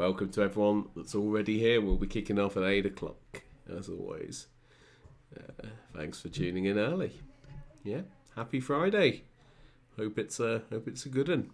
welcome to everyone that's already here. We'll be kicking off at 8 o'clock, as always. Thanks for tuning in early. Yeah, happy Friday. Hope it's a good one.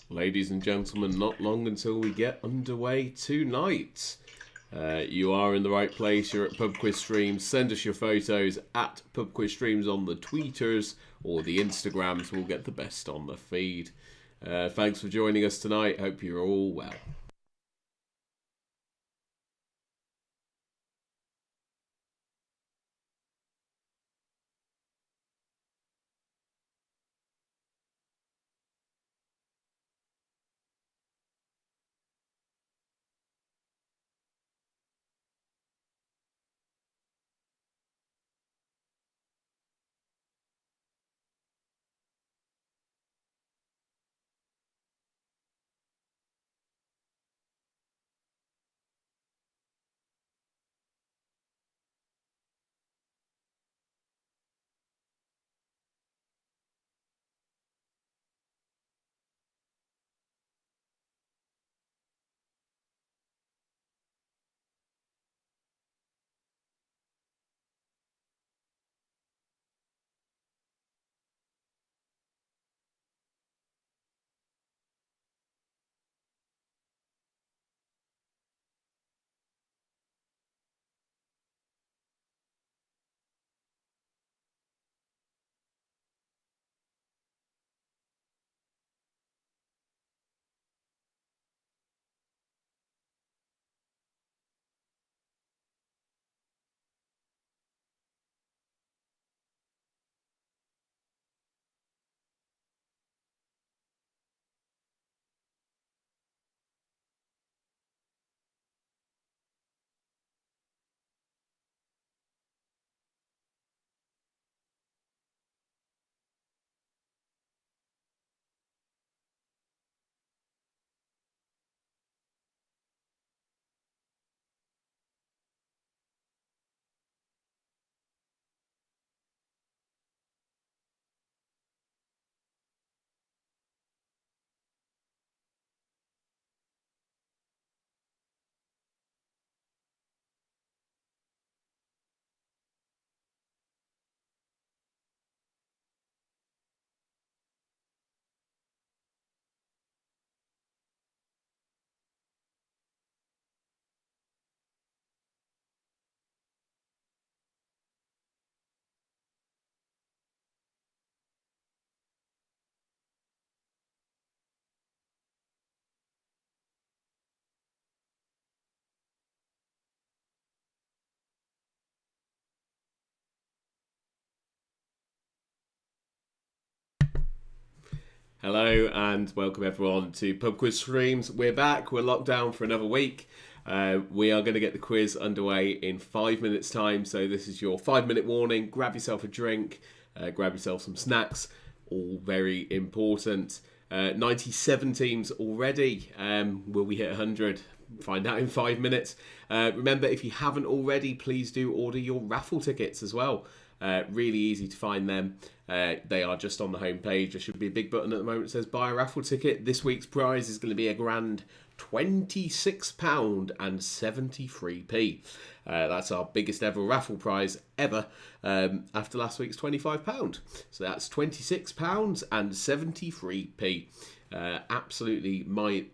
Ladies and gentlemen, not long until we get underway tonight. You are in the right place. You're at Pub Quiz Streams. Send us your photos at Pub Quiz Streams on the Tweeters or the Instagrams. We'll get the best on the feed. Thanks for joining us tonight. Hope you're all well. Hello and welcome everyone to Pub Quiz Streams. We're back. We're locked down for another week. We are going to get the quiz underway in 5 minutes' time. So this is your 5-minute warning. Grab yourself a drink. Grab yourself some snacks. All very important. 97 teams already. Will we hit 100? Find out in 5 minutes. Remember, if you haven't already, please do order your raffle tickets as well. Really easy to find them. They are just on the homepage. There should be a big button at the moment that says buy a raffle ticket. This week's prize is going to be a grand £26.73. That's our biggest ever raffle prize ever, after last week's £25. So that's £26.73. Absolutely my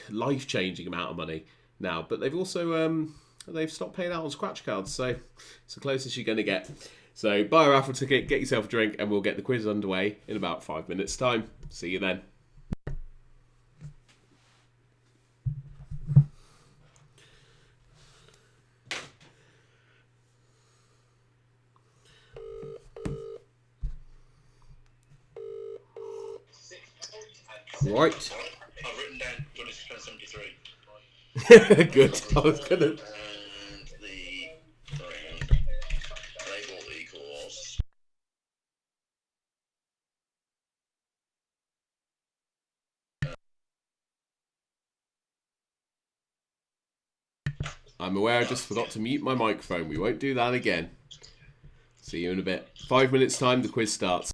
life-changing amount of money now. But they've also they've stopped paying out on scratch cards, so it's the closest you're going to get. So buy a raffle ticket, get yourself a drink, and we'll get the quiz underway in about 5 minutes' time. See you then. Right. I've written down £26.73. Good. I was going to... And the brand label equals... I'm aware I just forgot to mute my microphone. We won't do that again. See you in a bit. 5 minutes' time, the quiz starts.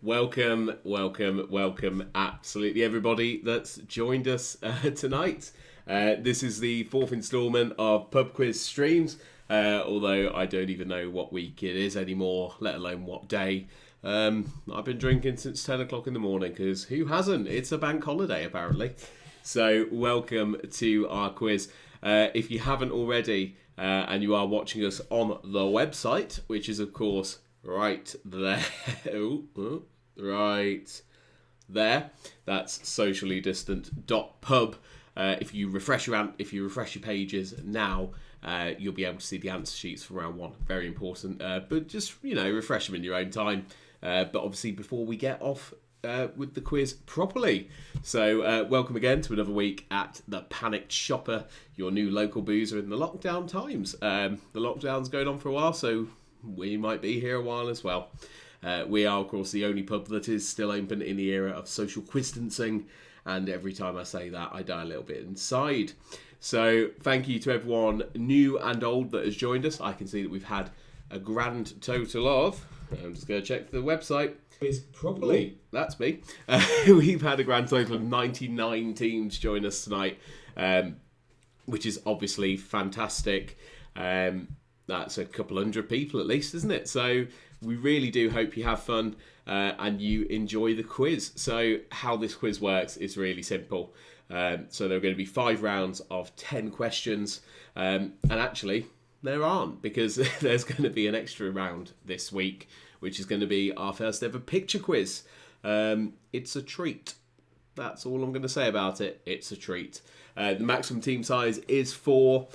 Welcome, absolutely everybody that's joined us tonight. This is the fourth instalment of Pub Quiz Streams, although I don't even know what week it is anymore, let alone what day. I've been drinking since 10 o'clock in the morning, because who hasn't? It's a bank holiday, apparently. So, welcome to our quiz. If you haven't already, and you are watching us on the website, which is, of course, right there. Right there. That's sociallydistant.pub. If you refresh your pages now, you'll be able to see the answer sheets for round one. Very important. But just refresh them in your own time. But obviously, before we get off with the quiz properly. So, welcome again to another week at the Panicked Shopper, your new local boozer in the lockdown times. The lockdown's going on for a while, so we might be here a while as well. We are, of course, the only pub that is still open in the era of social distancing, and every time I say that, I die a little bit inside. So, thank you to everyone new and old that has joined us. I can see that we've had a grand total of, I'm just going to check the website, quiz properly. That's me. We've had a grand total of 99 teams join us tonight, which is obviously fantastic. That's a couple hundred people at least, isn't it? So we really do hope you have fun and you enjoy the quiz. So how this quiz works is really simple. So there are going to be 5 rounds of 10 questions. And actually, there aren't, because there's going to be an extra round this week, which is going to be our first ever picture quiz. It's a treat. That's all I'm going to say about it. It's a treat. The maximum team size is 4.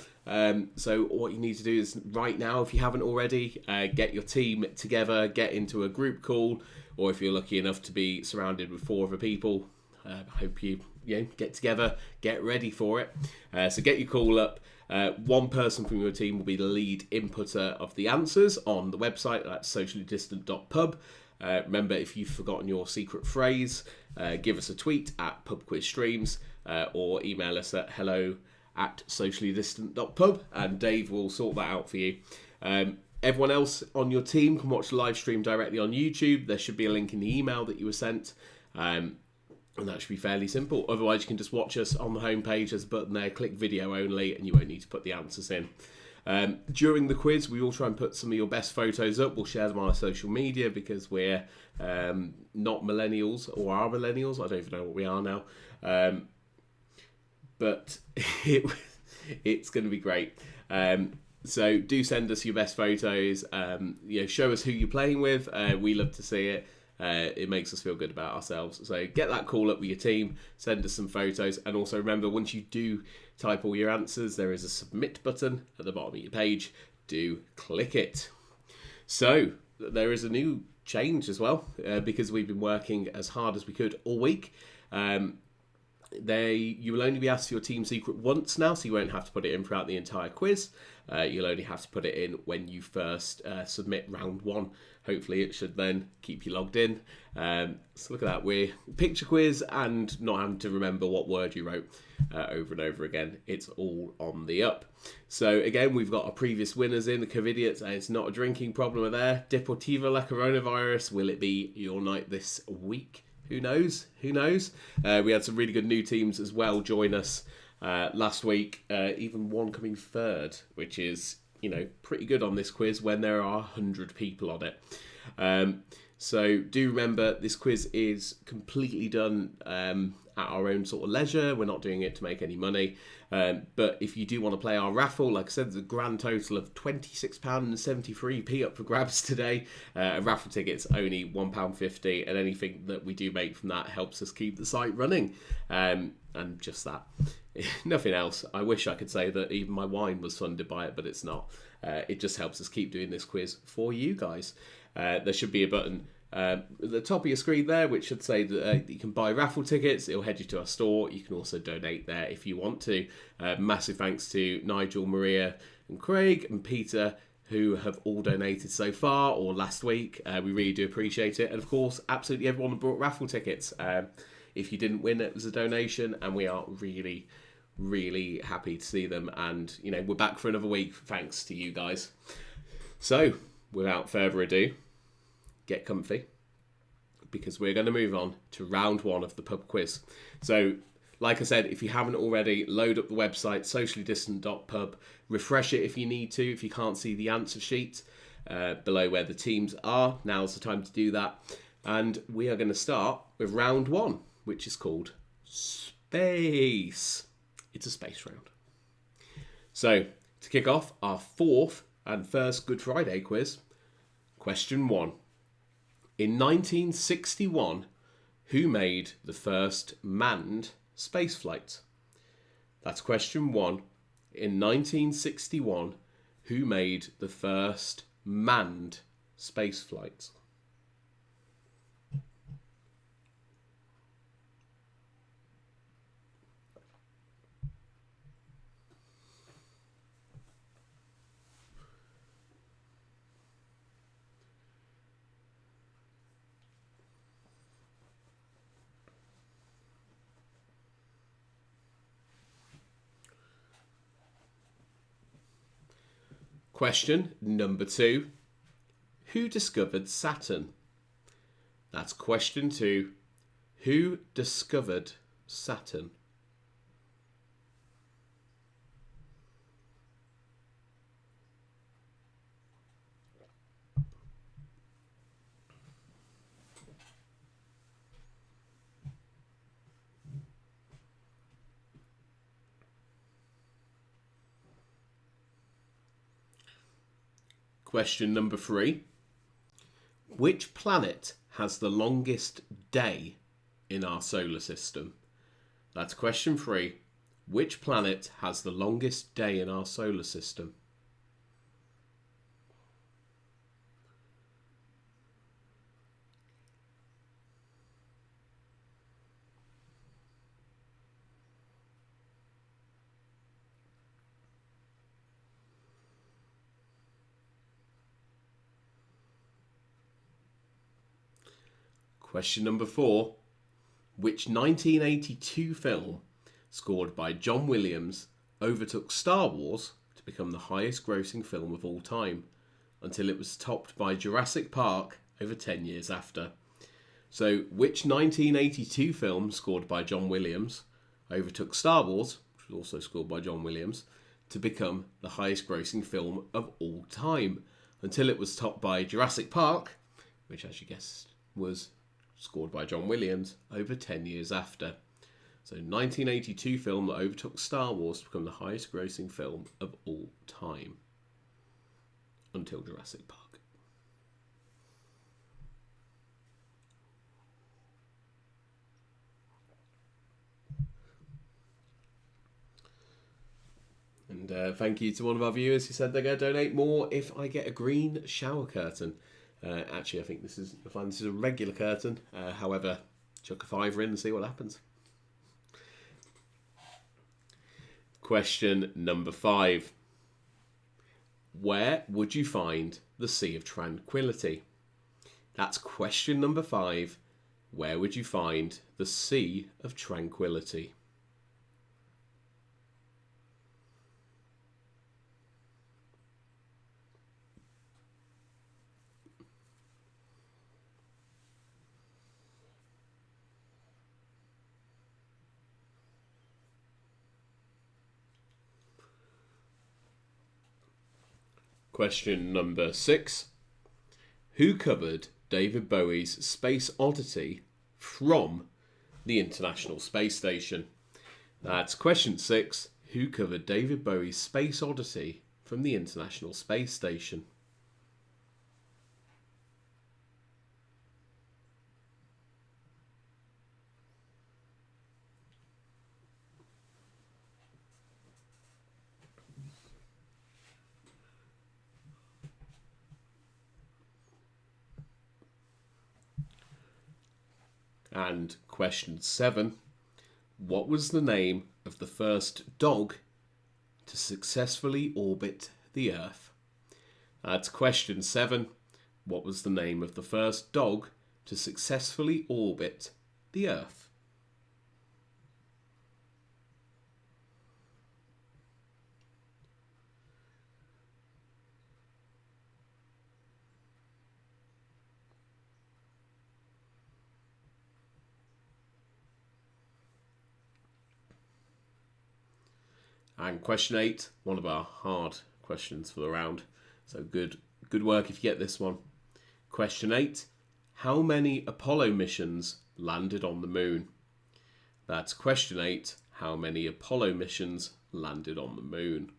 So what you need to do is right now, if you haven't already, get your team together, get into a group call, or if you're lucky enough to be surrounded with 4 other people, I hope you get together, get ready for it. So get your call up. One person from your team will be the lead inputter of the answers on the website. That's sociallydistant.pub. Remember, if you've forgotten your secret phrase, give us a tweet at pubquizstreams or email us at hello@sociallydistant.pub, and Dave will sort that out for you. Everyone else on your team can watch the live stream directly on YouTube. There should be a link in the email that you were sent, and that should be fairly simple. Otherwise, you can just watch us on the homepage. There's a button there, click video only, and you won't need to put the answers in. During the quiz, we will try and put some of your best photos up. We'll share them on our social media, because we're not millennials, or are millennials. I don't even know what we are now. But it's going to be great. So do send us your best photos. Show us who you're playing with. We love to see it. It makes us feel good about ourselves. So get that call up with your team, send us some photos, and also remember, once you do type all your answers, there is a submit button at the bottom of your page. Do click it. So there is a new change as well, because we've been working as hard as we could all week. You will only be asked your team secret once now, so you won't have to put it in throughout the entire quiz. You'll only have to put it in when you first submit round 1. Hopefully it should then keep you logged in. So look at that, we're picture quiz and not having to remember what word you wrote over and over again. It's all on the up. So again, we've got our previous winners in, the Covidiots, and it's not a drinking problem there. Deportivo La Coronavirus, will it be your night this week? Who knows? We had some really good new teams as well join us last week, even one coming third, which is, pretty good on this quiz when there are 100 people on it. So do remember, this quiz is completely done at our own sort of leisure. We're not doing it to make any money. But if you do want to play our raffle, like I said, there's a grand total of £26.73 up for grabs today. Raffle tickets only £1.50, and anything that we do make from that helps us keep the site running. And just that. Nothing else. I wish I could say that even my wine was funded by it, but it's not. It just helps us keep doing this quiz for you guys. There should be a button at the top of your screen there, which should say that you can buy raffle tickets. It'll head you to our store. You can also donate there if you want to. Massive thanks to Nigel, Maria and Craig and Peter, who have all donated so far, or last week. We really do appreciate it. And of course, absolutely everyone who brought raffle tickets. If you didn't win, it was a donation, and we are really, really happy to see them. And, we're back for another week thanks to you guys. So, without further ado, get comfy, because we're going to move on to round 1 of the pub quiz. So, like I said, if you haven't already, load up the website, sociallydistant.pub, refresh it if you need to, if you can't see the answer sheet below where the teams are. Now's the time to do that. And we are going to start with round 1, which is called Space. It's a space round. So, to kick off our 4th and first Good Friday quiz, question 1. In 1961, who made the first manned space flight? That's question 1. In 1961, who made the first manned space flight? Question number 2. Who discovered Saturn? That's question 2. Who discovered Saturn? Question number 3. Which planet has the longest day in our solar system? That's question 3. Which planet has the longest day in our solar system? Question number 4. Which 1982 film, scored by John Williams, overtook Star Wars to become the highest grossing film of all time, until it was topped by Jurassic Park over 10 years after? So, which 1982 film, scored by John Williams, overtook Star Wars, which was also scored by John Williams, to become the highest grossing film of all time, until it was topped by Jurassic Park, which, as you guessed, was scored by John Williams over 10 years after. So 1982 film that overtook Star Wars to become the highest grossing film of all time until Jurassic Park. And thank you to one of our viewers who said they're going to donate more if I get a green shower curtain. Actually, I think this is a regular curtain. However, chuck a £5 in and see what happens. Question number 5. Where would you find the Sea of Tranquility? That's question number 5. Where would you find the Sea of Tranquility? Question number 6. Who covered David Bowie's Space Oddity from the International Space Station? That's question 6. Who covered David Bowie's Space Oddity from the International Space Station? And question 7. What was the name of the first dog to successfully orbit the Earth? That's question 7. What was the name of the first dog to successfully orbit the Earth? And question 8, one of our hard questions for the round. So good work if you get this one. Question 8, how many Apollo missions landed on the moon? That's question 8, how many Apollo missions landed on the moon?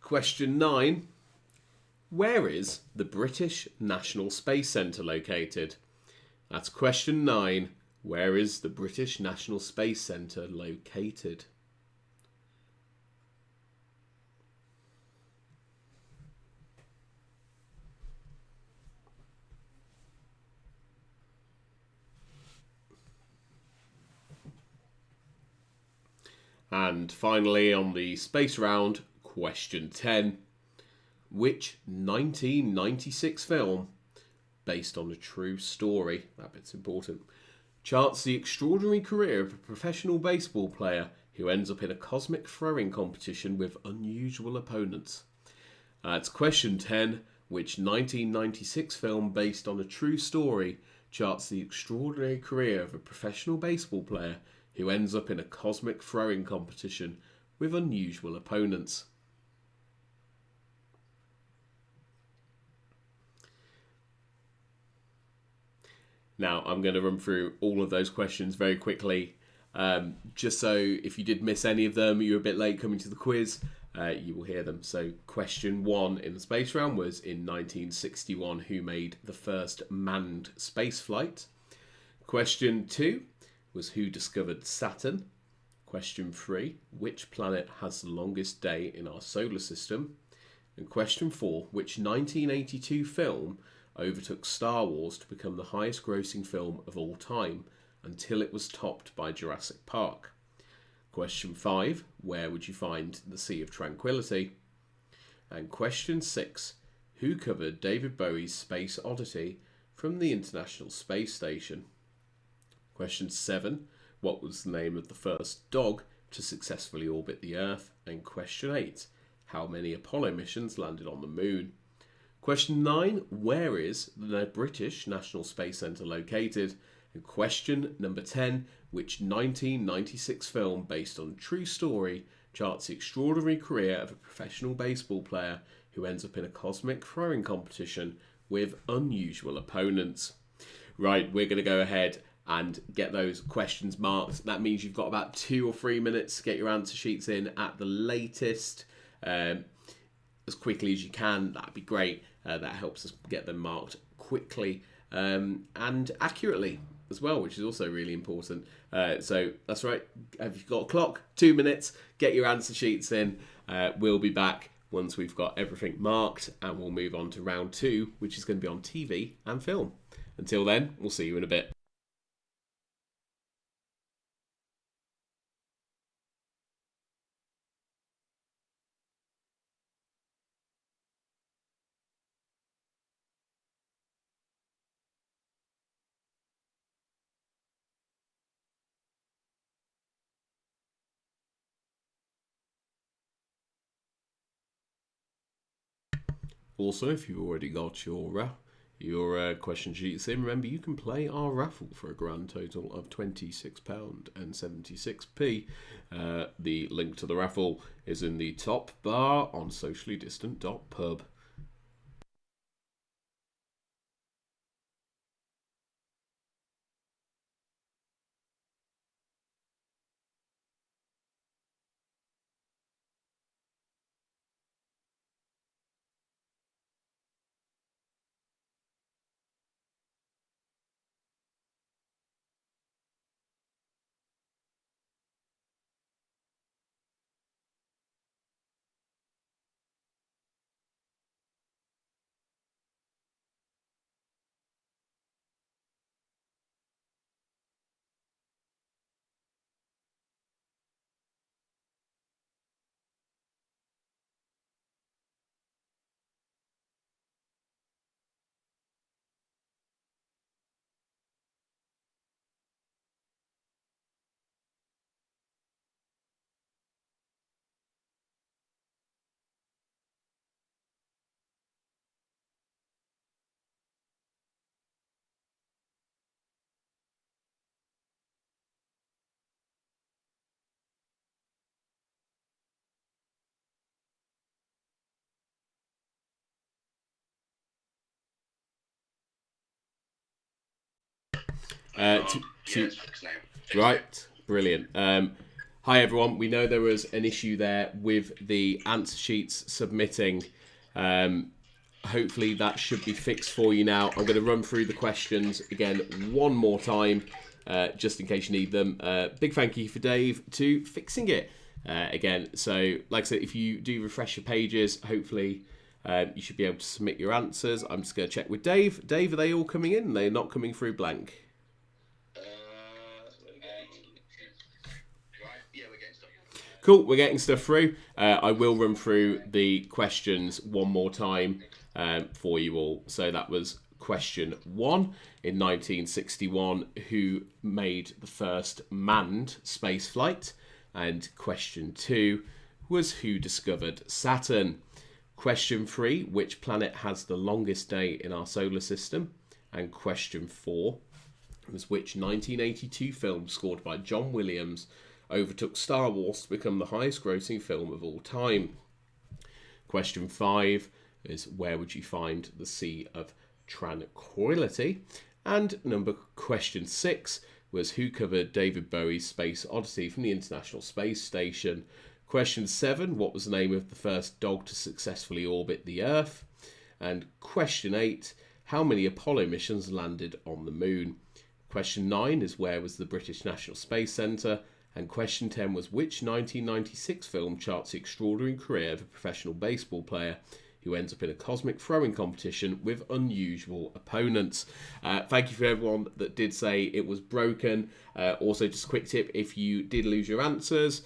Question 9. Where is the British National Space Centre located? That's question 9. Where is the British National Space Centre located? And finally, on the space round, question 10. Which 1996 film, based on a true story, that bit's important, charts the extraordinary career of a professional baseball player who ends up in a cosmic throwing competition with unusual opponents? It's question 10. Which 1996 film, based on a true story, charts the extraordinary career of a professional baseball player who ends up in a cosmic throwing competition with unusual opponents? Now, I'm going to run through all of those questions very quickly, just so if you did miss any of them, you're a bit late coming to the quiz, you will hear them. So, question 1 in the space round was in 1961, who made the first manned space flight? Question 2 was who discovered Saturn? Question 3, which planet has the longest day in our solar system? And question 4, which 1982 film overtook Star Wars to become the highest grossing film of all time until it was topped by Jurassic Park? Question 5, where would you find the Sea of Tranquility? And question 6, who covered David Bowie's Space Oddity from the International Space Station? Question 7, what was the name of the first dog to successfully orbit the Earth? And question 8, how many Apollo missions landed on the moon? Question 9, where is the British National Space Centre located? And question number 10, which 1996 film based on a true story charts the extraordinary career of a professional baseball player who ends up in a cosmic throwing competition with unusual opponents? Right, we're going to go ahead and get those questions marked. That means you've got about 2 or 3 minutes to get your answer sheets in at the latest. As quickly as you can, that'd be great. That helps us get them marked quickly and accurately as well, which is also really important. So that's right. Have you got a clock? 2 minutes. Get your answer sheets in. We'll be back once we've got everything marked, and we'll move on to round 2, which is going to be on TV and film. Until then, we'll see you in a bit. Also, if you've already got your question sheets in, remember you can play our raffle for a grand total of £26.76. The link to the raffle is in the top bar on sociallydistant.pub. To, Yeah, it's fixed now. Fixed right, brilliant. Hi everyone. We know there was an issue there with the answer sheets submitting. Hopefully that should be fixed for you now. I'm going to run through the questions again one more time, just in case you need them. Big thank you for Dave to fixing it again. So, like I said, if you do refresh your pages, hopefully you should be able to submit your answers. I'm just going to check with Dave. Dave, are they all coming in? They're not coming through blank. Yeah, we're getting stuff. Cool, we're getting stuff through. I will run through the questions one more time for you all. So that was question 1 in 1961, who made the first manned space flight? And question 2 was who discovered Saturn? Question 3, which planet has the longest day in our solar system? And question 4 was which 1982 film scored by John Williams overtook Star Wars to become the highest grossing film of all time? Question 5 is where would you find the Sea of Tranquility? And question 6 was who covered David Bowie's Space Odyssey from the International Space Station? Question 7, what was the name of the first dog to successfully orbit the Earth? And question 8, how many Apollo missions landed on the moon? Question 9 is where was the British National Space Centre? And question 10 was which 1996 film charts the extraordinary career of a professional baseball player who ends up in a cosmic throwing competition with unusual opponents? Thank you for everyone that did say it was broken. Also, just a quick tip, if you did lose your answers,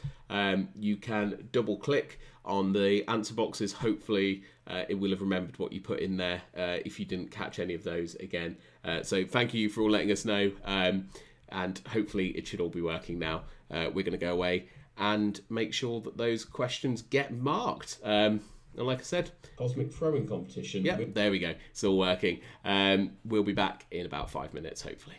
you can double click on the answer boxes. Hopefully it will have remembered what you put in there if you didn't catch any of those again. So thank you for all letting us know, and hopefully it should all be working now. We're going to go away and make sure that those questions get marked. And like I said, cosmic throwing competition. Yep, there we go. It's all working. We'll be back in about 5 minutes, hopefully.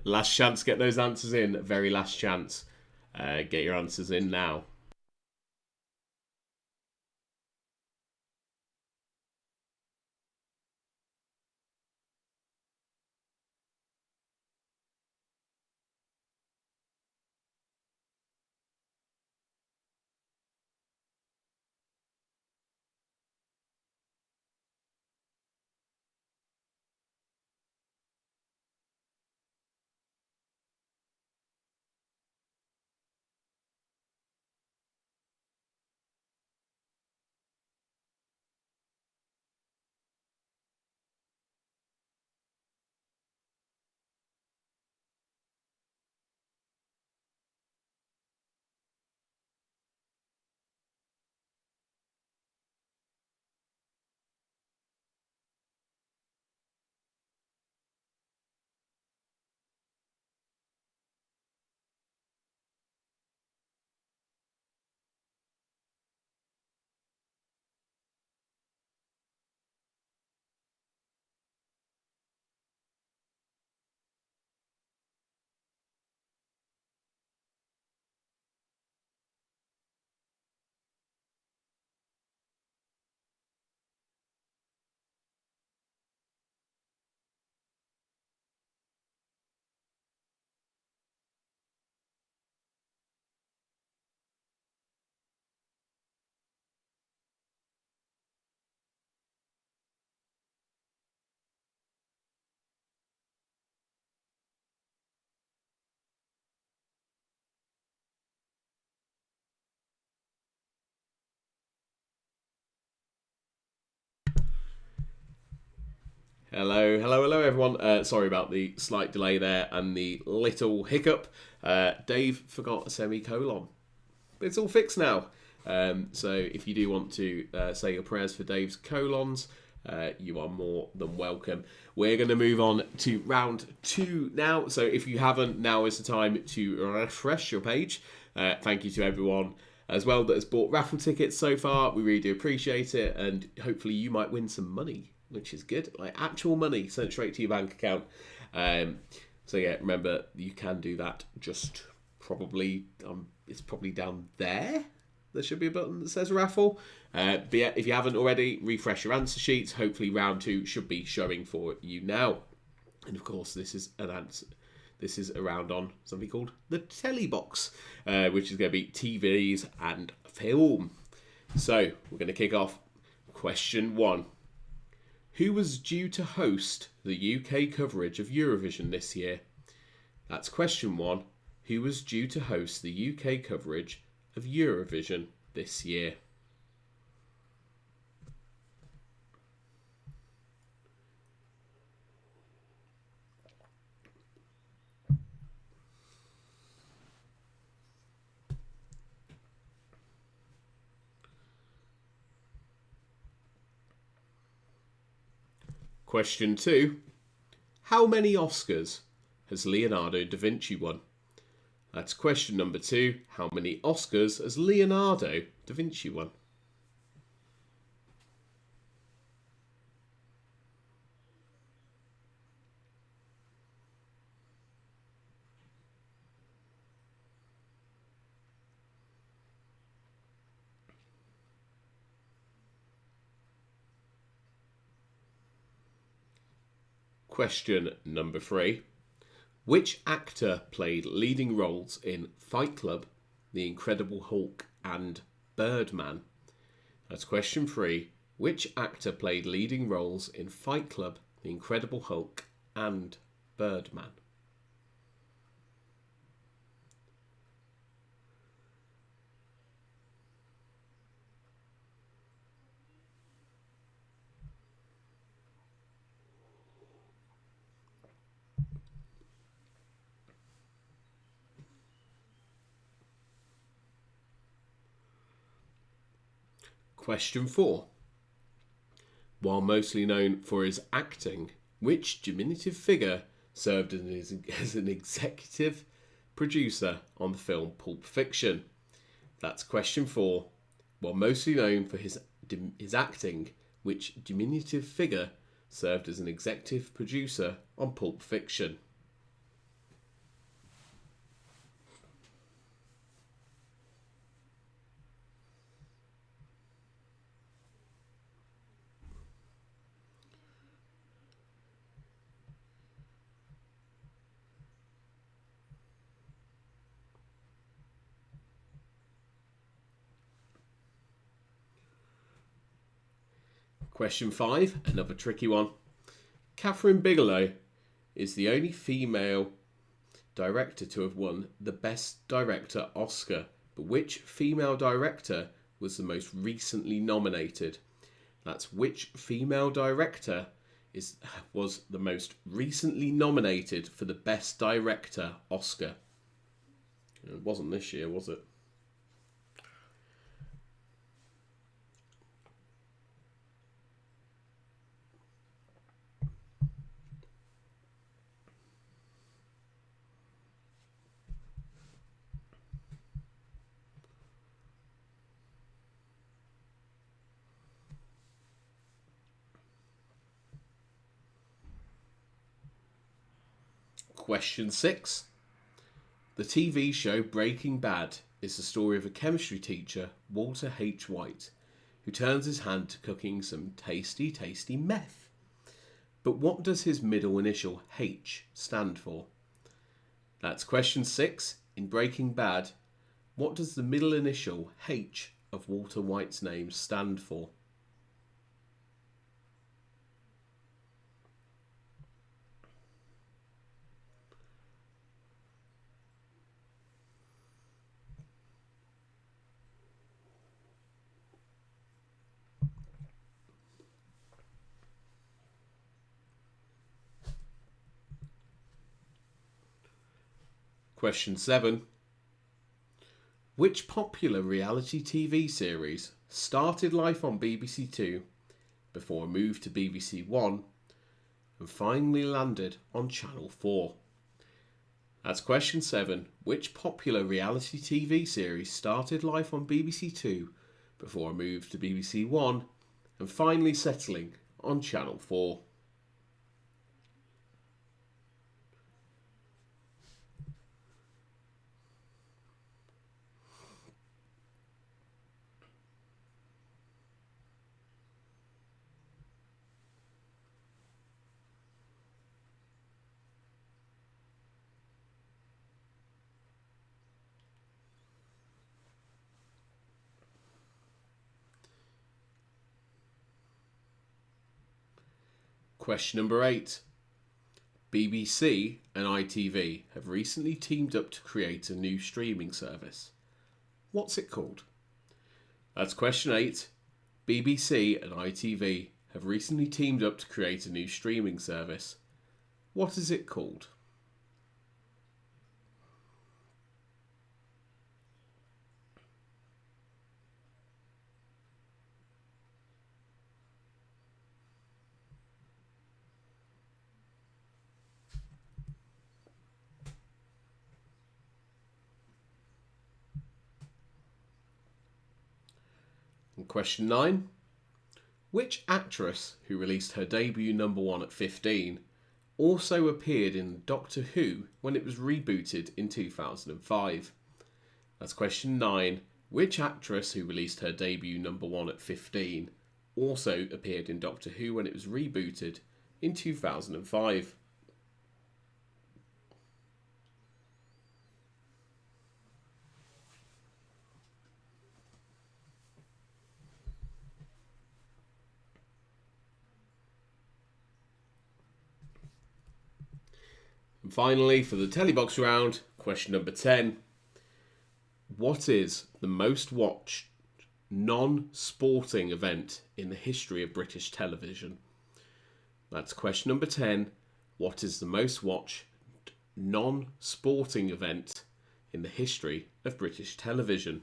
Last chance to get those answers in. Very last chance. Get your answers in now. Hello, everyone. Sorry about the slight delay there and the little hiccup. Dave forgot a semicolon. But it's all fixed now. So if you do want to say your prayers for Dave's colons, you are more than welcome. We're going to move on to round 2 now. So if you haven't, now is the time to refresh your page. Thank you to everyone as well that has bought raffle tickets so far. We really do appreciate it, and hopefully you might win some money, which is good, like actual money sent straight to your bank account. So yeah, remember you can do that. Just probably, it's probably down there. There should be a button that says raffle. But yeah, if you haven't already, refresh your answer sheets. Hopefully round 2 should be showing for you now. And of course, this is an answer. This is a round on something called the telly box, which is going to be TVs and film. So we're going to kick off question 1. Who was due to host the UK coverage of Eurovision this year? That's question 1. Who was due to host the UK coverage of Eurovision this year? Question 2. How many Oscars has Leonardo da Vinci won? That's question number 2. How many Oscars has Leonardo da Vinci won? Question number 3. Which actor played leading roles in Fight Club, The Incredible Hulk, and Birdman? That's question 3. Which actor played leading roles in Fight Club, The Incredible Hulk, and Birdman? Question 4. While mostly known for his acting, which diminutive figure served as an executive producer on the film Pulp Fiction? That's question 4. While mostly known for his acting, which diminutive figure served as an executive producer on Pulp Fiction? Question 5, another tricky one. Catherine Bigelow is the only female director to have won the Best Director Oscar, but which female director was the most recently nominated? That's which female director was the most recently nominated for the Best Director Oscar. It wasn't this year, was it? Question 6. The TV show Breaking Bad is the story of a chemistry teacher, Walter H. White, who turns his hand to cooking some tasty, tasty meth. But what does his middle initial H stand for? That's question 6. In Breaking Bad, what does the middle initial H of Walter White's name stand for? Question 7. Which popular reality TV series started life on BBC Two before a move to BBC One and finally landed on Channel 4? That's question 7. Which popular reality TV series started life on BBC Two before a move to BBC One and finally settling on Channel 4? Question number 8. BBC and ITV have recently teamed up to create a new streaming service. What's it called? That's question 8. BBC and ITV have recently teamed up to create a new streaming service. What is it called? And question 9. Which actress who released her debut number 1 at 15 also appeared in Doctor Who when it was rebooted in 2005? That's question 9. Which actress who released her debut number 1 at 15 also appeared in Doctor Who when it was rebooted in 2005? And finally, for the Telebox round, question number 10. What is the most watched non-sporting event in the history of British television? That's question number 10. What is the most watched non-sporting event in the history of British television?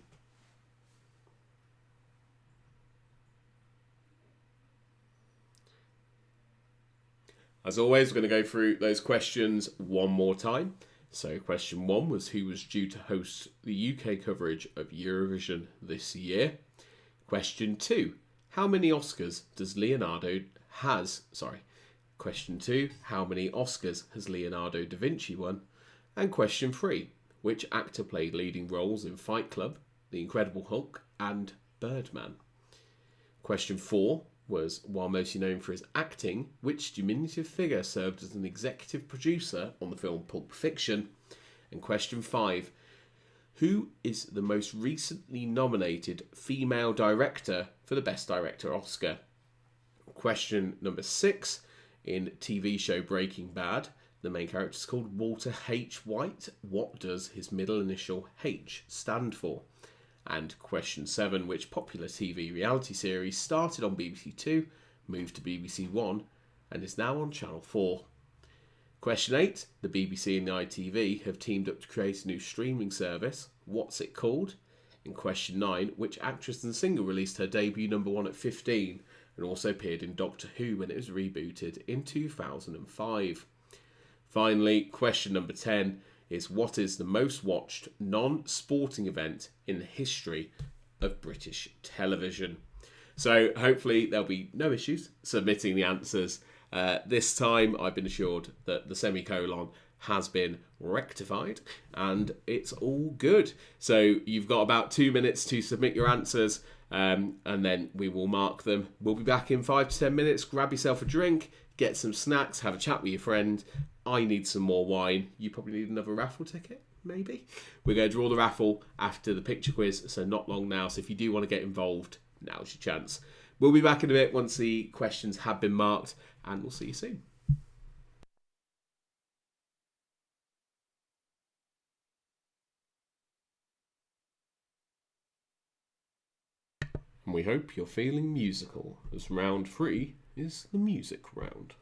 As always, we're going to go through those questions one more time. So question 1 was who was due to host the UK coverage of Eurovision this year. Question 2, how many Oscars does Leonardo has, sorry. Question 2, how many Oscars has Leonardo da Vinci won? And question 3, which actor played leading roles in Fight Club, The Incredible Hulk and Birdman? Question 4 was, while mostly known for his acting, which diminutive figure served as an executive producer on the film Pulp Fiction? And question 5, who is the most recently nominated female director for the Best Director Oscar? Question number 6. In TV show Breaking Bad, the main character is called Walter H. White. What does his middle initial H stand for? And question 7. Which popular TV reality series started on BBC Two, moved to BBC One, and is now on Channel 4? Question 8. The BBC and the ITV have teamed up to create a new streaming service. What's it called? In question 9. Which actress and singer released her debut number 1 at 15 and also appeared in Doctor Who when it was rebooted in 2005? Finally, question number 10 is what is the most watched non-sporting event in the history of British television? So hopefully there'll be no issues submitting the answers. This time I've been assured that the semicolon has been rectified and it's all good. So you've got about 2 minutes to submit your answers and then we will mark them. We'll be back in 5 to 10 minutes. Grab yourself a drink, get some snacks, have a chat with your friend. I need some more wine. You probably need another raffle ticket, maybe. We're going to draw the raffle after the picture quiz, so not long now. So if you do want to get involved, now's your chance. We'll be back in a bit once the questions have been marked, and we'll see you soon. And we hope you're feeling musical, as round 3 is the music round.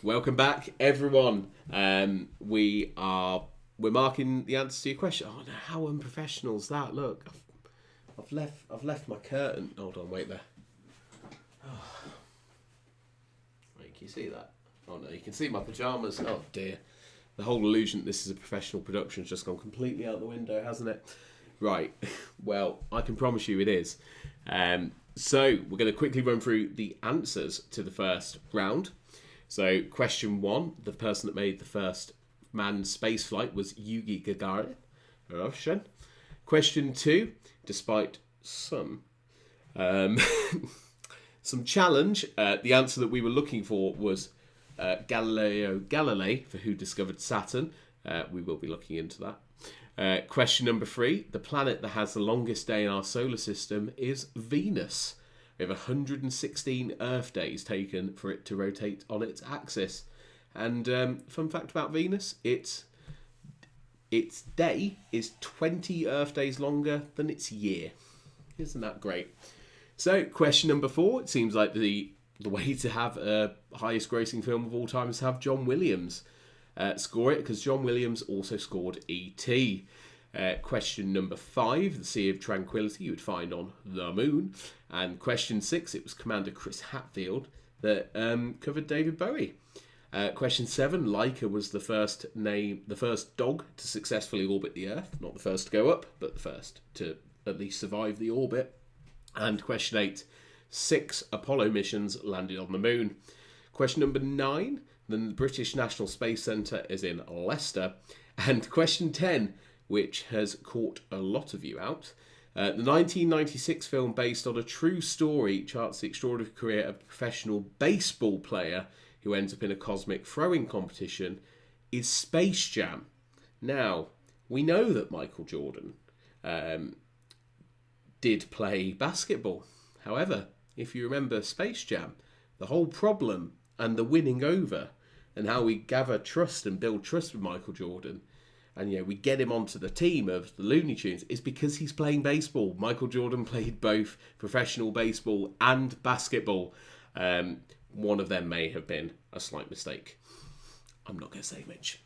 welcome back, everyone. We're marking the answer to your question. Oh no, how unprofessional is that? Look, I've left my curtain. Hold on, wait there. Oh. Wait, can you see that? Oh no, you can see my pajamas. Oh dear, the whole illusion that this is a professional production has just gone completely out the window, hasn't it? Right. Well, I can promise you it is. So we're going to quickly run through the answers to the first round. So question 1, the person that made the first manned space flight was Yuri Gagarin, Russian. Question 2, despite some challenge, the answer that we were looking for was Galileo Galilei, for who discovered Saturn. We will be looking into that. Question number 3, the planet that has the longest day in our solar system is Venus. We have 116 Earth days taken for it to rotate on its axis. And fun fact about Venus, its day is 20 Earth days longer than its year. Isn't that great? So question number 4, it seems like the way to have a highest grossing film of all time is to have John Williams score it, because John Williams also scored E.T. Question number 5, the Sea of Tranquility you would find on the moon. And question 6, it was Commander Chris Hadfield that covered David Bowie. Question 7, Laika was the first dog to successfully orbit the Earth. Not the first to go up, but the first to at least survive the orbit. And question 8, 6 Apollo missions landed on the moon. Question number 9, then the British National Space Centre is in Leicester. And question 10, which has caught a lot of you out. The 1996 film based on a true story charts the extraordinary career of a professional baseball player who ends up in a cosmic throwing competition is Space Jam. Now, we know that Michael Jordan did play basketball. However, if you remember Space Jam, the whole problem and the winning over and how we gather trust and build trust with Michael Jordan and we get him onto the team of the Looney Tunes is because he's playing baseball. Michael Jordan played both professional baseball and basketball. One of them may have been a slight mistake. I'm not going to say which.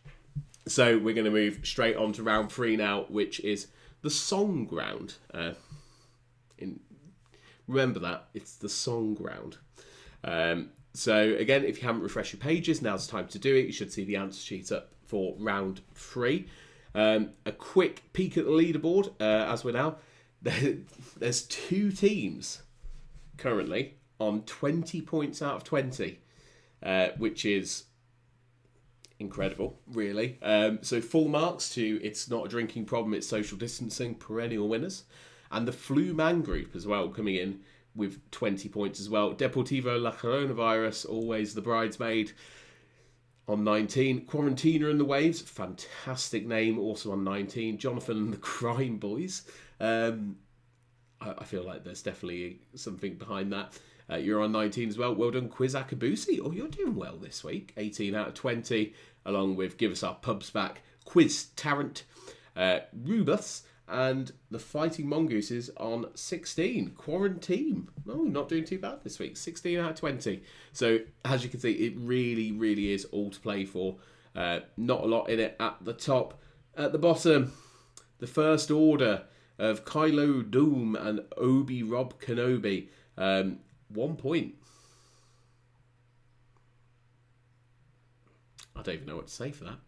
So we're going to move straight on to round 3 now, which is the song round. Remember that, it's the song round. So again, if you haven't refreshed your pages, now's the time to do it. You should see the answer sheet up for round 3. A quick peek at the leaderboard as we're now. There's 2 teams currently on 20 points out of 20, which is incredible, really. So full marks to It's Not a Drinking Problem, It's Social Distancing, perennial winners. And the Flu Man group as well, coming in with 20 points as well. Deportivo La Coronavirus, always the bridesmaid, on 19. Quarantina and the Waves, fantastic name, also on 19. Jonathan and the Crime Boys. I feel like there's definitely something behind that. You're on 19 as well. Well done, Quiz Akabusi. Oh, you're doing well this week. 18 out of 20, along with Give Us Our Pubs Back, Quiz Tarrant, Rubus, and the Fighting Mongooses on 16. Quarantine. Oh, not doing too bad this week. 16 out of 20. So, as you can see, it really, really is all to play for. Not a lot in it at the top. At the bottom, the First Order of Kylo Doom and Obi-Rob Kenobi. 1 point. I don't even know what to say for that.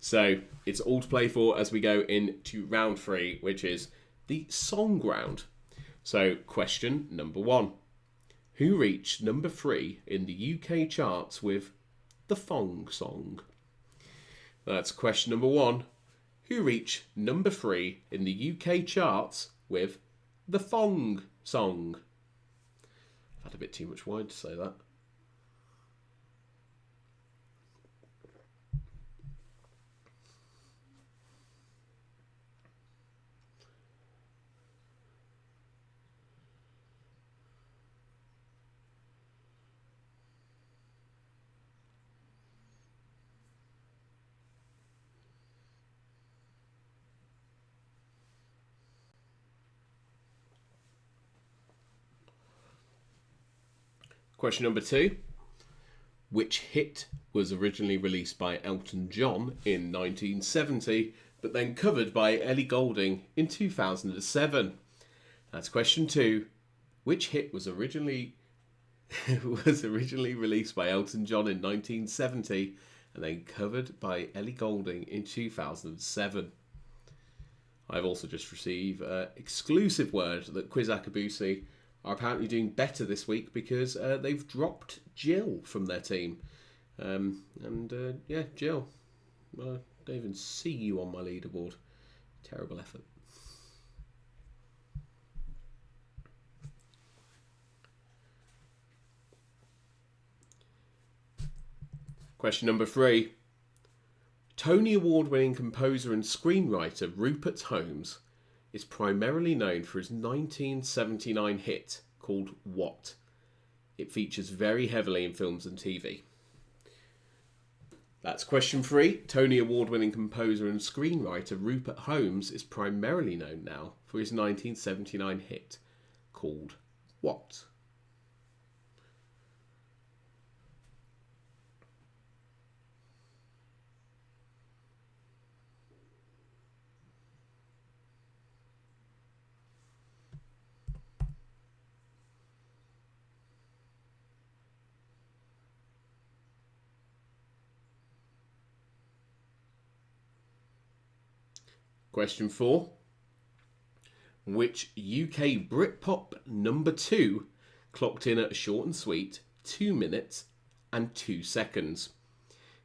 So it's all to play for as we go into round 3, which is the song round. So question number 1. Who reached number 3 in the UK charts with The Thong Song? That's question number 1. Who reached number 3 in the UK charts with The Thong Song? I've had a bit too much wine to say that. Question number 2. Which hit was originally released by Elton John in 1970, but then covered by Ellie Goulding in 2007? That's question 2. Which hit was originally released by Elton John in 1970 and then covered by Ellie Goulding in 2007? I've also just received exclusive word that Quiz Akabusi are apparently doing better this week because they've dropped Jill from their team. Yeah, Jill, I don't even see you on my leaderboard. Terrible effort. Question number 3. Tony Award-winning composer and screenwriter Rupert Holmes is primarily known for his 1979 hit called What? It features very heavily in films and TV. That's question 3. Tony Award-winning composer and screenwriter Rupert Holmes is primarily known now for his 1979 hit called What? Question 4. Which UK Britpop number 2 clocked in at a short and sweet 2 minutes and 2 seconds?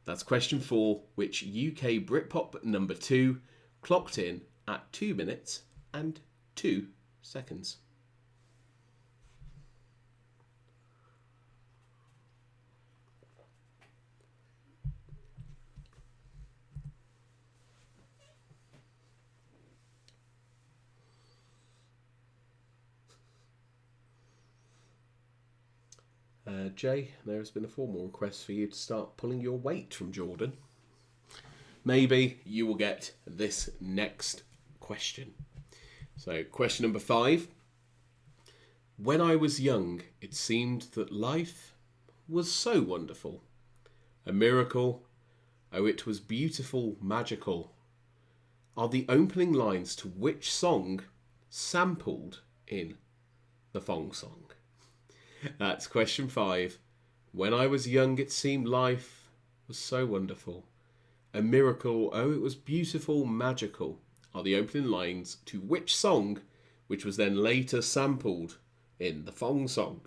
That's question 4. Which UK Britpop number 2 clocked in at 2 minutes and 2 seconds? Jay, there has been a formal request for you to start pulling your weight from Jordan. Maybe you will get this next question. So, question number 5. When I was young, it seemed that life was so wonderful. A miracle. Oh, it was beautiful, magical. Are the opening lines to which song sampled in the Thong Song? That's question 5. When I was young, it seemed life was so wonderful. A miracle, oh, it was beautiful, magical. Are the opening lines to which song, which was then later sampled in the Thong Song?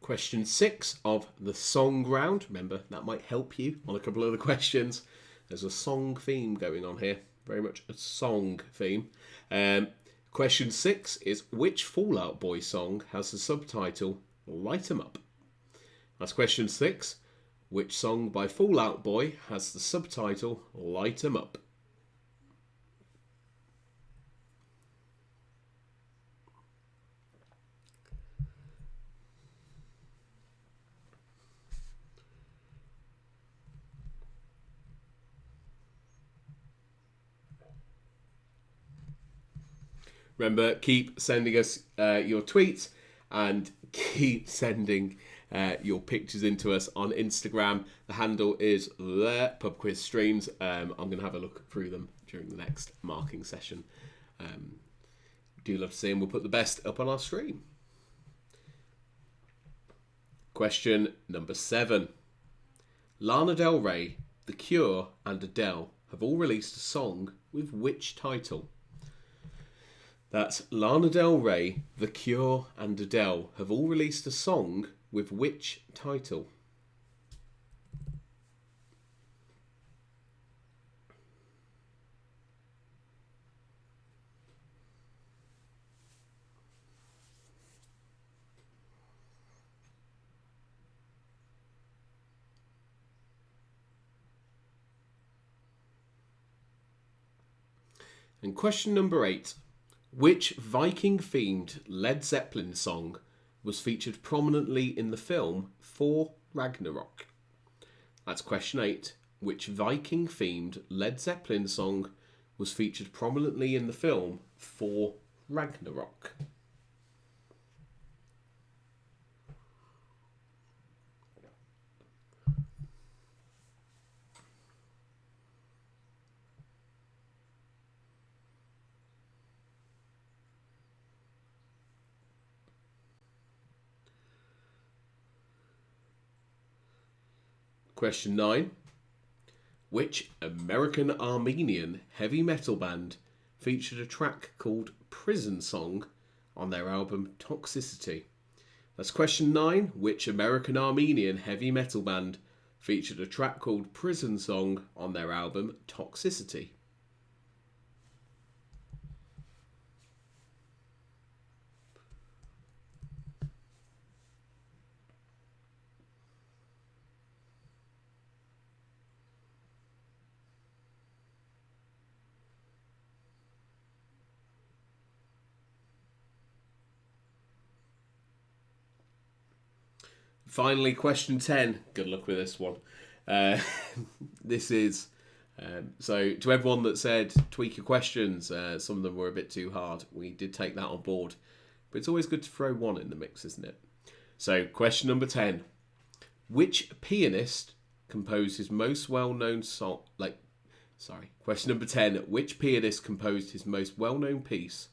Question 6 of the song round. Remember, that might help you on a couple of the questions. There's a song theme going on here. Very much a song theme. Question 6 is, which Fall Out Boy song has the subtitle Light 'Em Up? That's question 6. Which song by Fall Out Boy has the subtitle Light 'Em Up? Remember, keep sending us your tweets and keep sending your pictures into us on Instagram. The handle is there, Pub Quiz Streams. I'm going to have a look through them during the next marking session. Do love to see them. We'll put the best up on our stream. Question number 7. Lana Del Rey, The Cure and Adele have all released a song with which title? That's Lana Del Rey, The Cure and Adele have all released a song with which title? And question number 8. Which Viking-themed Led Zeppelin song was featured prominently in the film Thor Ragnarok? That's question 8. Which Viking-themed Led Zeppelin song was featured prominently in the film Thor Ragnarok? Question 9. Which American Armenian heavy metal band featured a track called Prison Song on their album Toxicity? That's question 9. Which American Armenian heavy metal band featured a track called Prison Song on their album Toxicity? Finally, question 10. Good luck with this one. This is... so, to everyone that said tweak your questions, some of them were a bit too hard. We did take that on board. But it's always good to throw one in the mix, isn't it? So, question number 10. Which pianist composed his most well-known song... Question number 10. Which pianist composed his most well-known piece,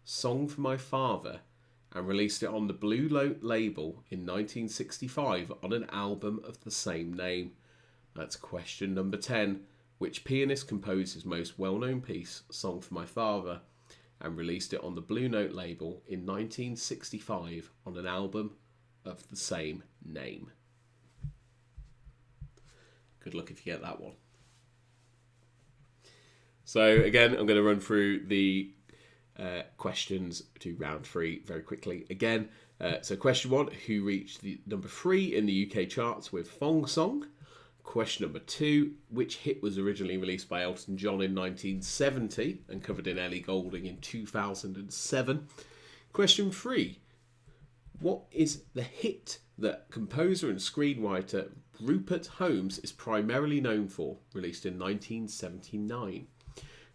Song for My Father, and released it on the Blue Note label in 1965 on an album of the same name? That's question number 10. Which pianist composed his most well-known piece, Song for My Father, and released it on the Blue Note label in 1965 on an album of the same name? Good luck if you get that one. So again, I'm going to run through the questions to round 3 very quickly again. So question 1, who reached the number 3 in the UK charts with Thong Song? Question number 2, which hit was originally released by Elton John in 1970 and covered in Ellie Goulding in 2007? Question 3, what is the hit that composer and screenwriter Rupert Holmes is primarily known for, released in 1979?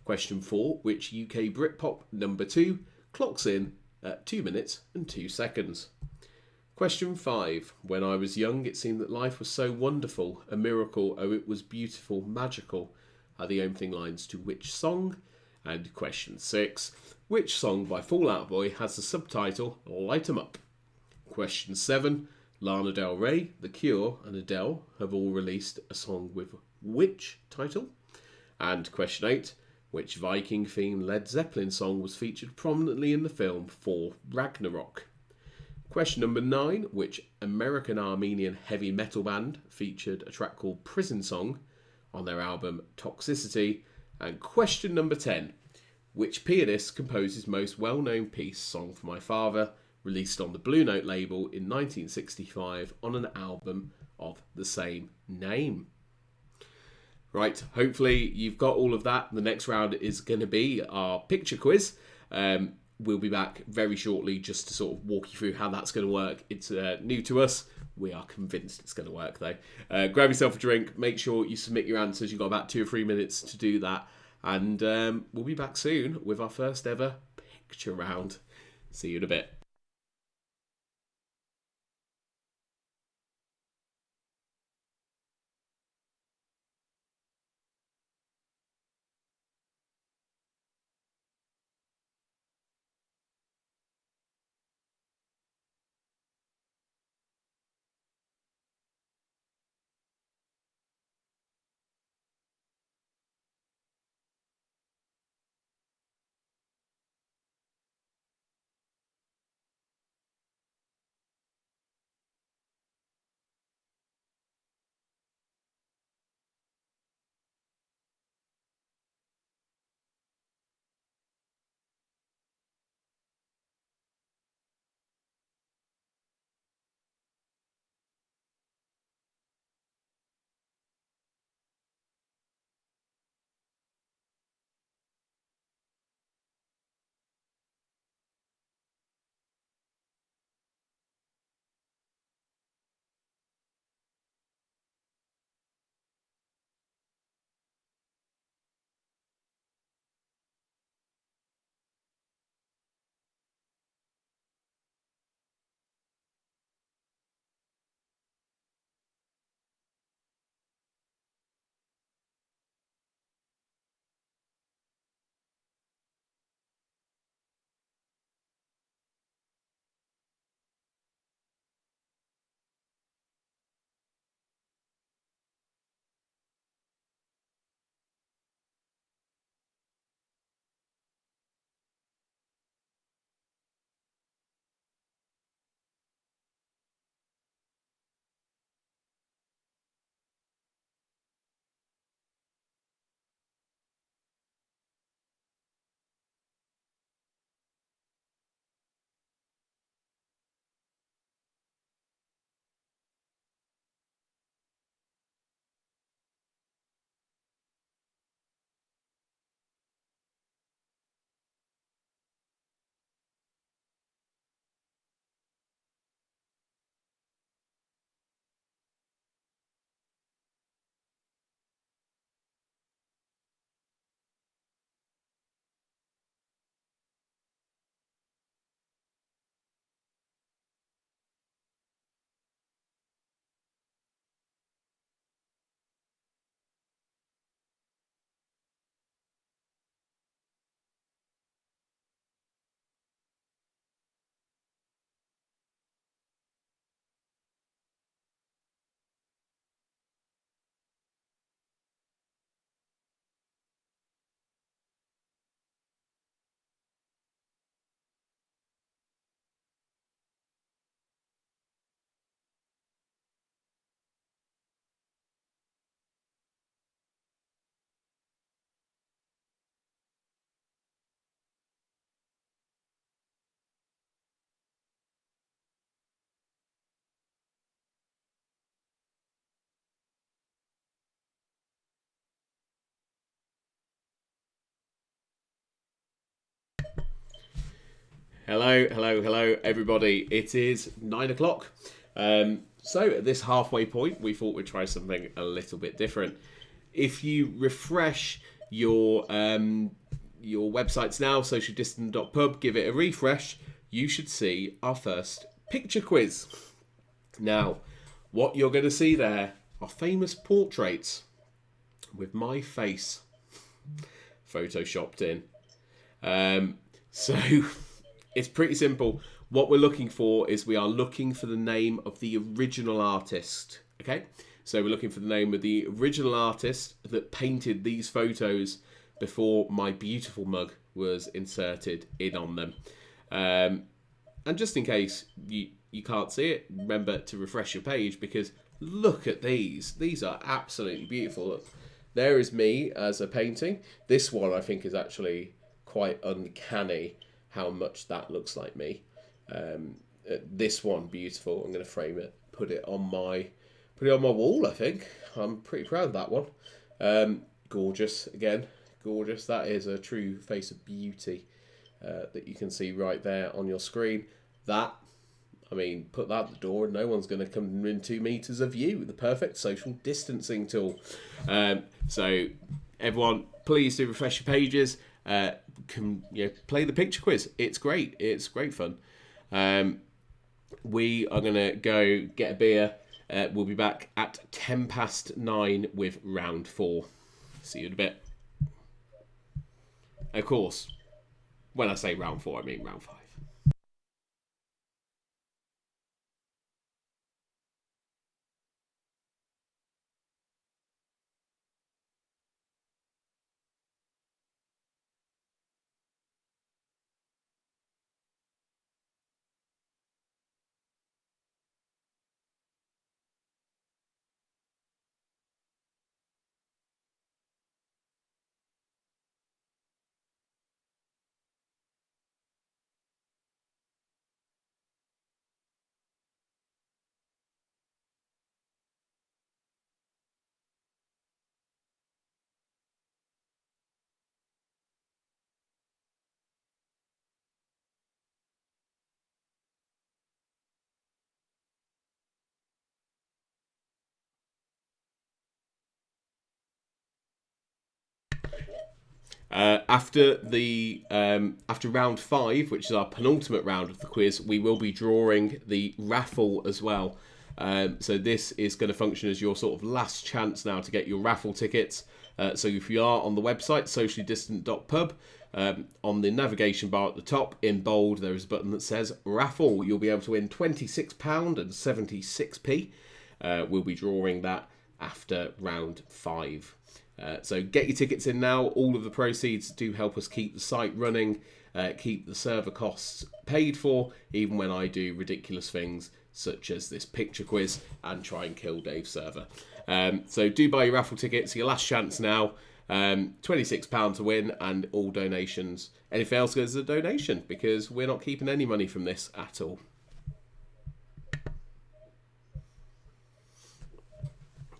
Question 4, which UK Britpop number 2 clocks in at 2 minutes and 2 seconds? Question 5, when I was young it seemed that life was so wonderful, a miracle, oh it was beautiful, magical, are the opening lines to which song? And question 6, which song by Fall Out Boy has the subtitle Light 'Em Up? Question 7, Lana Del Rey, The Cure and Adele have all released a song with which title? And question 8, which Viking-themed Led Zeppelin song was featured prominently in the film Thor Ragnarok? Question number 9, which American Armenian heavy metal band featured a track called Prison Song on their album Toxicity? And question number 10, which pianist composed his most well-known piece, Song for My Father, released on the Blue Note label in 1965 on an album of the same name? Right, hopefully you've got all of that. The next round is going to be our picture quiz. We'll be back very shortly just to sort of walk you through how that's going to work. It's new to us. We are convinced it's going to work though. Grab yourself a drink. Make sure you submit your answers. You've got about 2 or 3 minutes to do that. And we'll be back soon with our first ever picture round. See you in a bit. Hello, everybody. It is 9 o'clock. So at this halfway point, we thought we'd try something a little bit different. If you refresh your websites now, socialdistant.pub, give it a refresh, you should see our first picture quiz. Now, what you're going to see there are famous portraits with my face photoshopped in. So it's pretty simple. What we're looking for is we are looking for the name of the original artist. Okay, so we're looking for the name of the original artist that painted these photos before my beautiful mug was inserted in on them. And just in case you can't see it, remember to refresh your page, because look at these. These are absolutely beautiful. Look, there is me as a painting. This one I think is actually quite uncanny how much that looks like me. This one, beautiful. I'm going to frame it, put it on my wall. I think I'm pretty proud of that one. Gorgeous, again, gorgeous. That is a true face of beauty that you can see right there on your screen. That, I mean, put that at the door and no one's going to come in 2 meters of you. The perfect social distancing tool. So everyone, please do refresh your pages. Play the picture quiz. It's great. It's great fun. We are going to go get a beer. We'll be back at 9:10 with round 4. See you in a bit. Of course, when I say round 4, I mean round 5. After round 5, which is our penultimate round of the quiz, we will be drawing the raffle as well. So this is going to function as your sort of last chance now to get your raffle tickets. So if you are on the website sociallydistant.pub, on the navigation bar at the top in bold there is a button that says raffle. You'll be able to win £26 and 76p. We'll be drawing that after round 5. So get your tickets in now. All of the proceeds do help us keep the site running, keep the server costs paid for, even when I do ridiculous things such as this picture quiz and try and kill Dave's server. So do buy your raffle tickets, your last chance now. £26 to win, and all donations, anything else goes as a donation, because we're not keeping any money from this at all.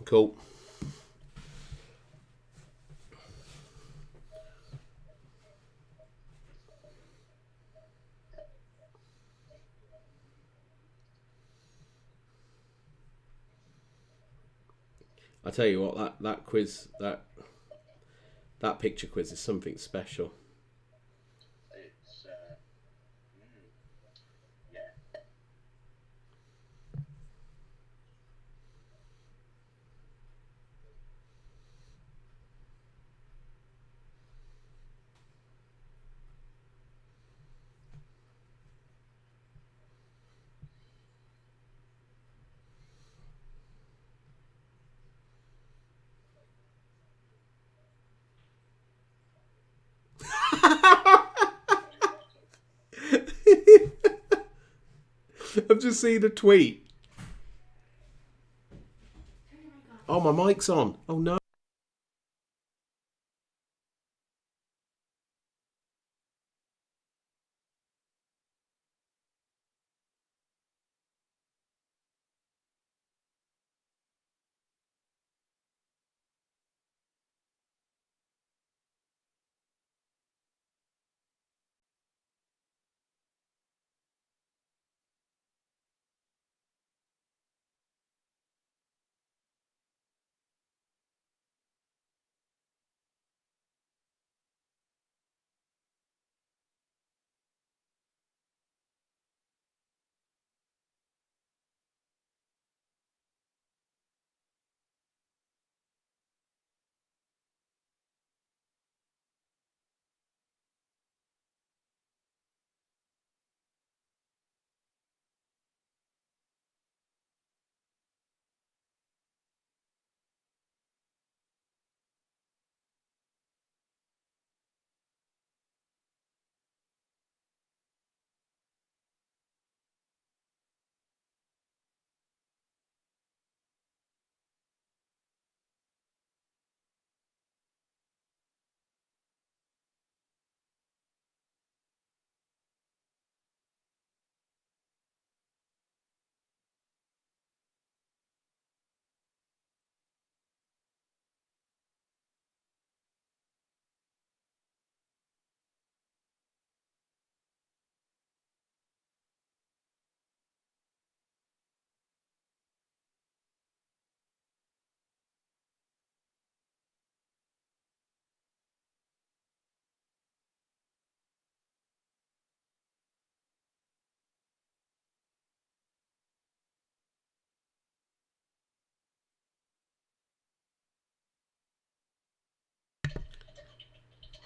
Cool. I tell you what, that quiz, that picture quiz is something special. It's yeah. I've just seen a tweet. Oh, my mic's on. Oh no.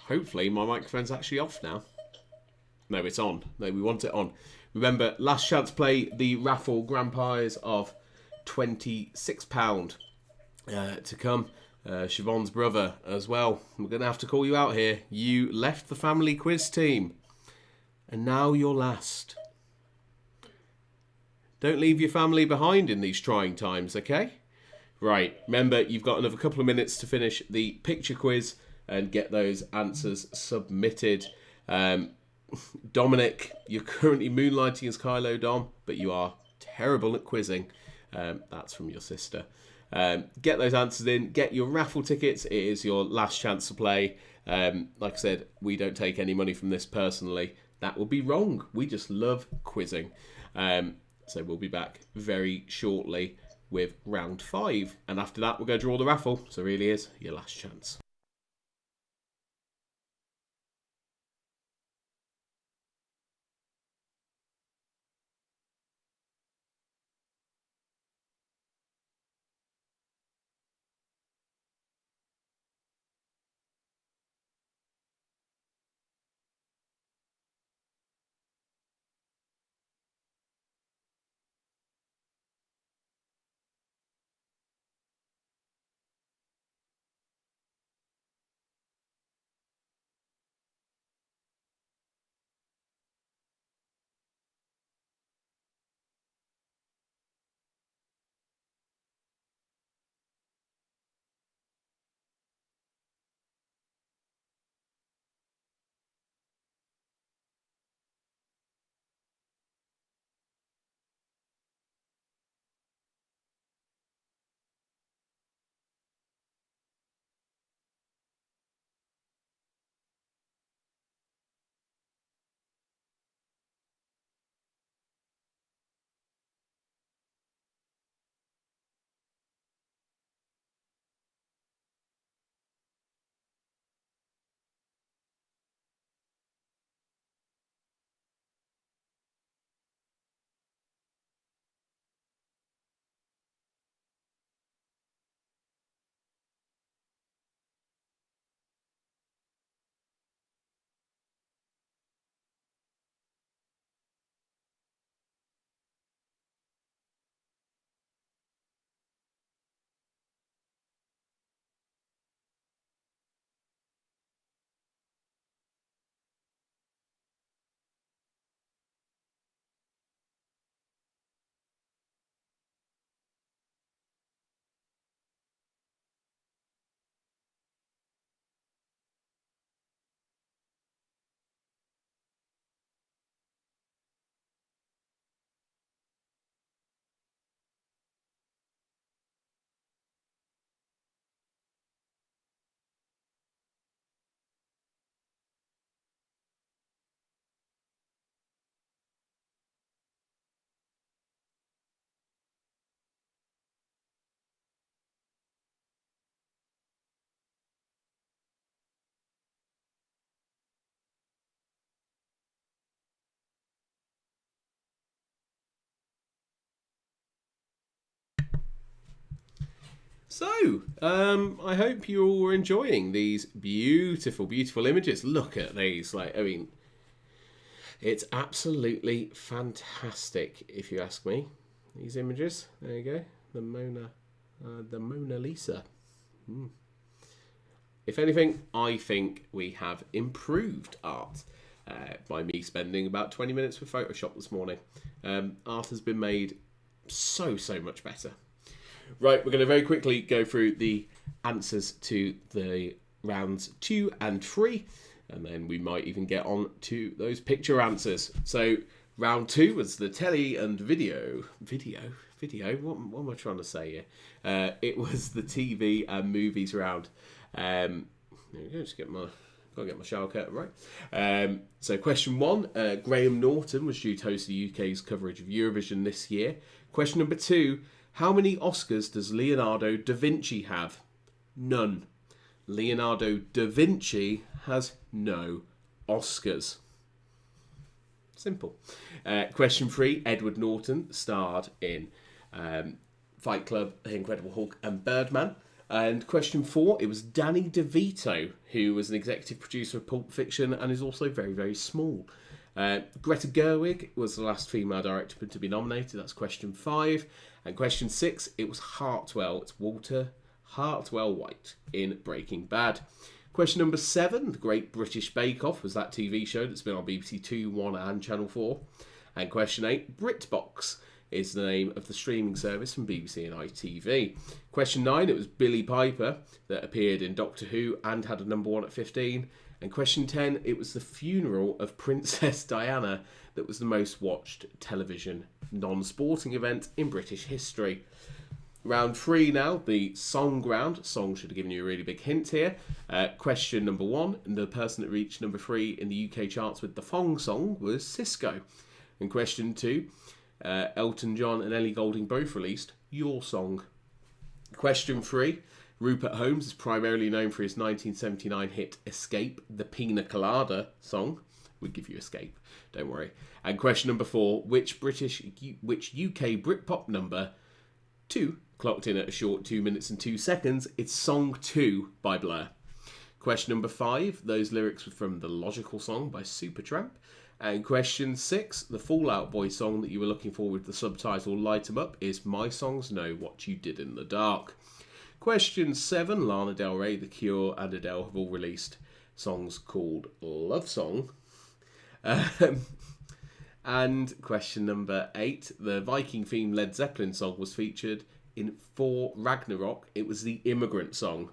hopefully my microphone's actually off now. No, it's on. No, we want it on. Remember, last chance to play the raffle grand prize of £26 to come. Siobhan's brother as well. We're going to have to call you out here. You left the family quiz team. And now you're last. Don't leave your family behind in these trying times, okay? Right, remember, you've got another couple of minutes to finish the picture quiz and get those answers submitted. Dominic, you're currently moonlighting as Kylo Dom, but you are terrible at quizzing. That's from your sister. Get those answers in, get your raffle tickets. It is your last chance to play. Like I said, we don't take any money from this personally. That would be wrong. We just love quizzing. So we'll be back very shortly with round 5. And after that, we're going to draw the raffle. So it really is your last chance. So, I hope you all were enjoying these beautiful, beautiful images. Look at these. It's absolutely fantastic, if you ask me. These images. There you go. The Mona Lisa. If anything, I think we have improved art by me spending about 20 minutes with Photoshop this morning. Art has been made so much better. Right, we're going to very quickly go through the answers to the rounds 2 and 3, and then we might even get on to those picture answers. So, round 2 was the telly and video. Video? What am I trying to say here? It was the TV and movies round. There we go, just gotta get my shower curtain right. So question 1, Graham Norton was due to host the UK's coverage of Eurovision this year. Question number 2, how many Oscars does Leonardo da Vinci have? None. Leonardo da Vinci has no Oscars. Simple. Question 3, Edward Norton starred in Fight Club, The Incredible Hulk and Birdman. And question 4, it was Danny DeVito, who was an executive producer of Pulp Fiction and is also very, very small. Greta Gerwig was the last female director to be nominated. That's question 5. And question 6, it was Hartwell. It's Walter Hartwell White in Breaking Bad. Question number 7, The Great British Bake Off was that TV show that's been on BBC 2, 1 and Channel 4. And question 8, BritBox is the name of the streaming service from BBC and ITV. Question 9, it was Billie Piper that appeared in Doctor Who and had a number 1 at 15. And question 10, it was the funeral of Princess Diana that was the most watched television non-sporting event in British history. Round 3 now, the song round. Song should have given you a really big hint here. Question number 1, the person that reached number 3 in the UK charts with the Thong Song was Sisqó. And question 2, Elton John and Ellie Goulding both released Your Song. Question 3, Rupert Holmes is primarily known for his 1979 hit Escape, the Pina Colada song. We give you Escape, don't worry. And question number 4, which UK Britpop number 2 clocked in at a short 2 minutes and 2 seconds? It's Song 2 by Blur. Question number 5, those lyrics were from The Logical Song by Supertramp. And question 6, the Fall Out Boy song that you were looking for with the subtitle Light 'Em Up is My Songs Know What You Did in the Dark. Question 7, Lana Del Rey, The Cure and Adele have all released songs called Love Song. And question number 8, the Viking-themed Led Zeppelin song was featured in Thor Ragnarok. It was the Immigrant Song.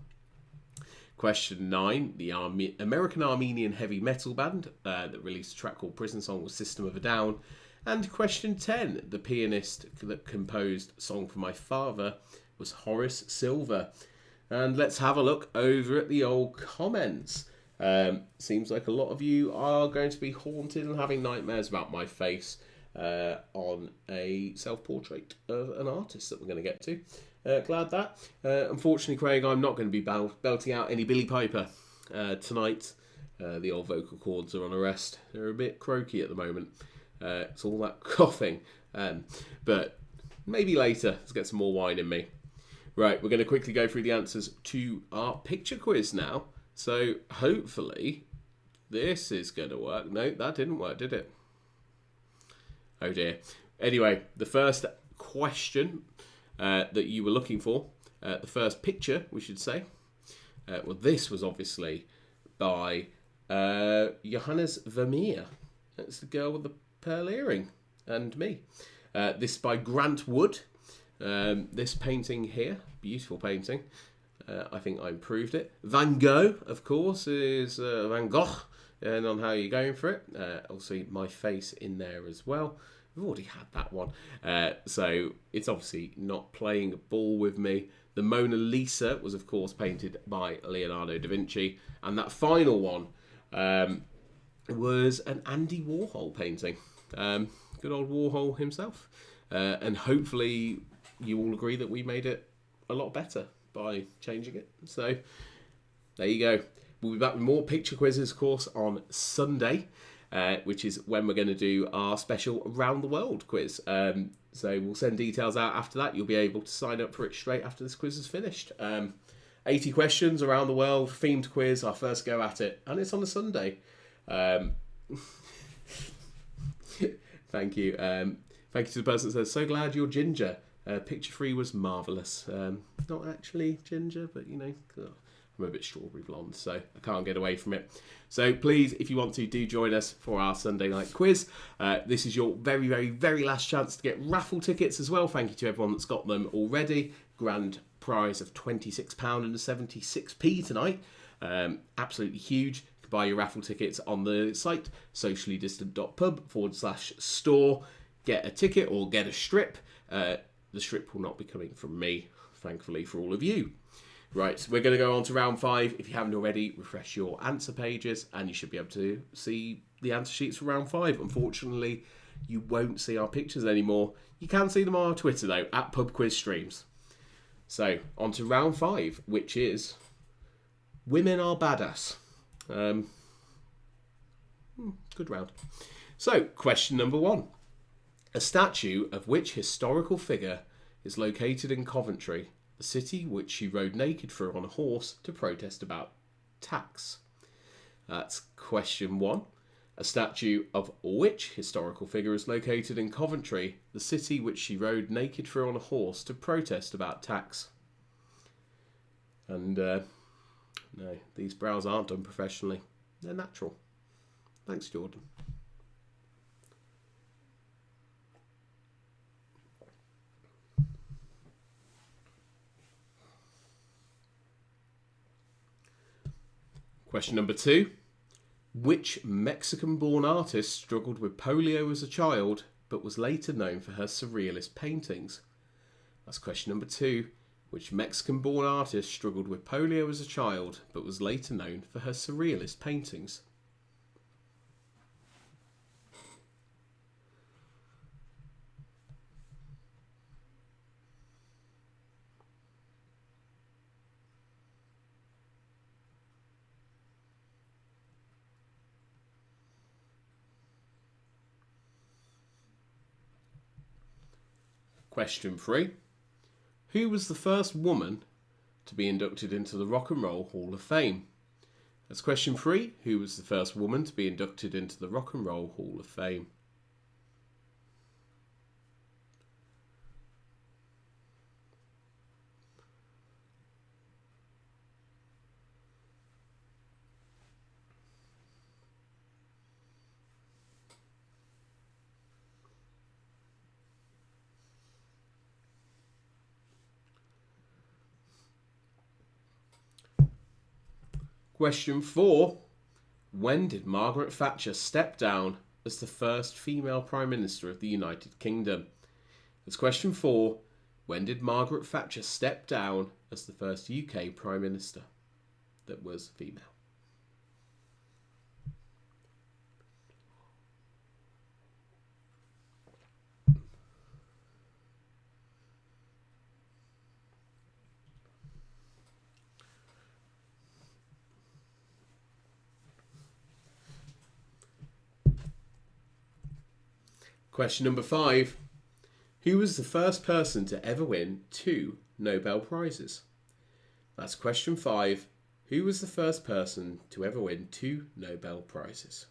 Question 9, the American-Armenian heavy metal band that released a track called Prison Song was System of a Down. And question 10, the pianist that composed Song for My Father was Horace Silver. And let's have a look over at the old comments. Seems like a lot of you are going to be haunted and having nightmares about my face on a self-portrait of an artist that we're going to get to. Glad that. Unfortunately, Craig, I'm not going to be belting out any Billie Piper tonight. The old vocal cords are on a rest. They're a bit croaky at the moment. It's all that coughing. But maybe later. Let's get some more wine in me. Right, we're going to quickly go through the answers to our picture quiz now. So hopefully this is going to work. No, that didn't work, did it? Oh dear. Anyway, the first question that you were looking for, the first picture, we should say. Well, this was obviously by Johannes Vermeer. That's the girl with the pearl earring and me. This by Grant Wood. This painting here, beautiful painting. I think I improved it. Van Gogh, of course, is Van Gogh, and on how you're going for it. Also, my face in there as well. We've already had that one. So it's obviously not playing ball with me. The Mona Lisa was, of course, painted by Leonardo da Vinci. And that final one was an Andy Warhol painting. Good old Warhol himself. And hopefully you all agree that we made it a lot better by changing it. So there you go. We'll be back with more picture quizzes, of course, on Sunday, which is when we're going to do our special Around the World quiz. So we'll send details out after that. You'll be able to sign up for it straight after this quiz is finished. 80 questions around the world, themed quiz, our first go at it. And it's on a Sunday. Thank you. Thank you to the person that says, so glad you're ginger. Picture 3 was marvellous. Not actually ginger, but you know, I'm a bit strawberry blonde, so I can't get away from it. So please, if you want to, do join us for our Sunday night quiz. This is your very, very, very last chance to get raffle tickets as well. Thank you to everyone that's got them already. Grand prize of £26.76 tonight. Absolutely huge. You can buy your raffle tickets on the site, sociallydistant.pub/store. Get a ticket or get a strip. The strip will not be coming from me, thankfully, for all of you. Right, we're going to go on to round 5. If you haven't already, refresh your answer pages and you should be able to see the answer sheets for round 5. Unfortunately, you won't see our pictures anymore. You can see them on our Twitter, though, at PubQuizStreams. So, on to round 5, which is Women Are Badass. Good round. So, question number 1. A statue of which historical figure is located in Coventry the city which she rode naked through on a horse to protest about tax. That's question 1. A statue of which historical figure is located in Coventry, the city which she rode naked through on a horse to protest about tax? And no, these brows aren't done professionally. They're natural. Thanks, Jordan. Question number 2. Which Mexican-born artist struggled with polio as a child, but was later known for her surrealist paintings? That's question number 2. Which Mexican-born artist struggled with polio as a child, but was later known for her surrealist paintings? Question 3. Who was the first woman to be inducted into the Rock and Roll Hall of Fame? That's question 3. Who was the first woman to be inducted into the Rock and Roll Hall of Fame? Question 4. When did Margaret Thatcher step down as the first female Prime Minister of the United Kingdom? That's question 4. When did Margaret Thatcher step down as the first UK Prime Minister that was female? Question number 5. Who was the first person to ever win 2 Nobel Prizes? That's question 5. Who was the first person to ever win 2 Nobel Prizes?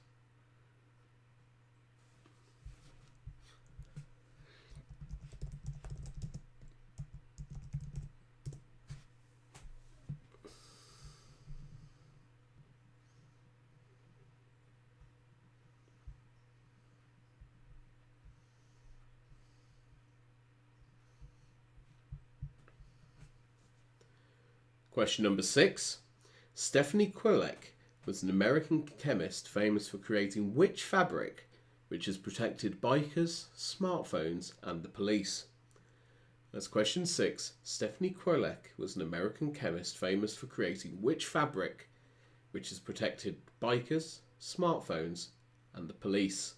Question number 6. Stephanie Kwolek was an American chemist famous for creating which fabric which has protected bikers, smartphones and the police? That's question 6. Stephanie Kwolek was an American chemist famous for creating which fabric which has protected bikers, smartphones and the police?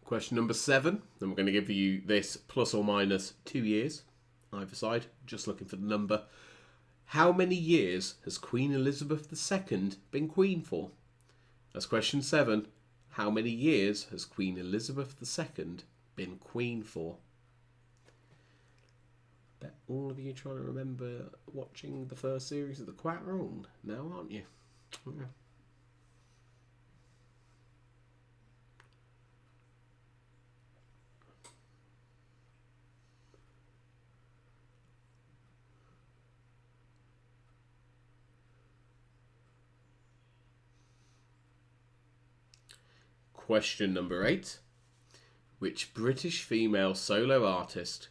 Question number 7, and we're going to give you this plus or minus 2 years, either side, just looking for the number. How many years has Queen Elizabeth II been Queen for? That's question 7. How many years has Queen Elizabeth II been Queen for? Bet all of you trying to remember watching the first series of The Quack-Wrong now, aren't you? Yeah. Question number 8. Which British female solo artist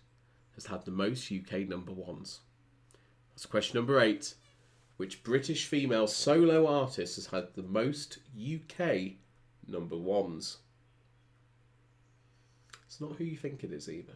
has had the most UK number ones? That's question number 8. Which British female solo artist has had the most UK number ones? It's not who you think it is either.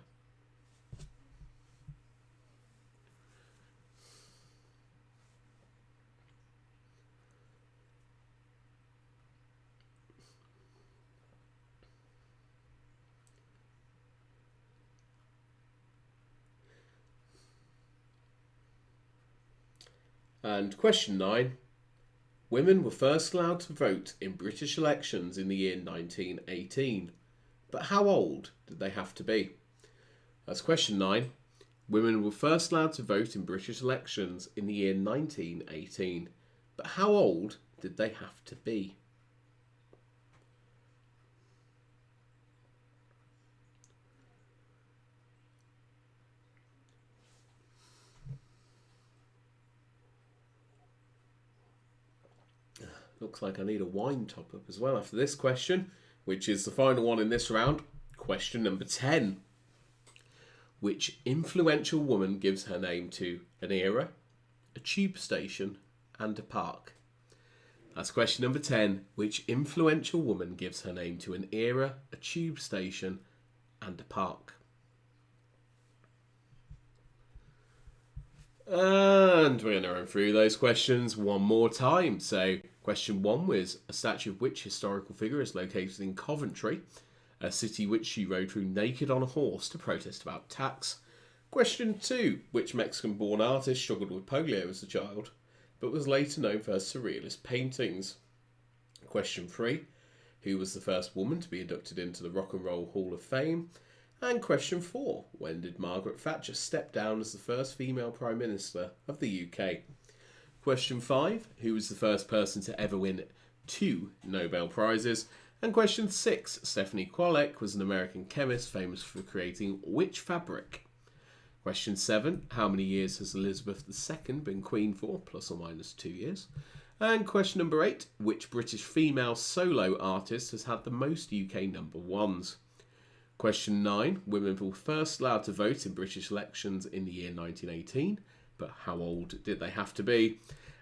And question 9. Women were first allowed to vote in British elections in the year 1918. But how old did they have to be? That's question 9. Women were first allowed to vote in British elections in the year 1918. But how old did they have to be? Looks like I need a wine top up as well after this question, which is the final one in this round. Question number 10. Which influential woman gives her name to an era, a tube station, and a park? That's question number 10. Which influential woman gives her name to an era, a tube station, and a park? And we're going to run through those questions one more time. So, question 1 was a statue of which historical figure is located in Coventry, a city which she rode through naked on a horse to protest about tax. Question 2, which Mexican born artist struggled with polio as a child, but was later known for her surrealist paintings. Question 3, who was the first woman to be inducted into the Rock and Roll Hall of Fame? And question 4, when did Margaret Thatcher step down as the first female Prime Minister of the UK? Question 5, who was the first person to ever win 2 Nobel Prizes? And question 6, Stephanie Kwolek was an American chemist famous for creating which fabric? Question 7, how many years has Elizabeth II been Queen for, plus or minus 2 years? And question number 8, which British female solo artist has had the most UK number ones? Question 9, women were first allowed to vote in British elections in the year 1918, but how old did they have to be?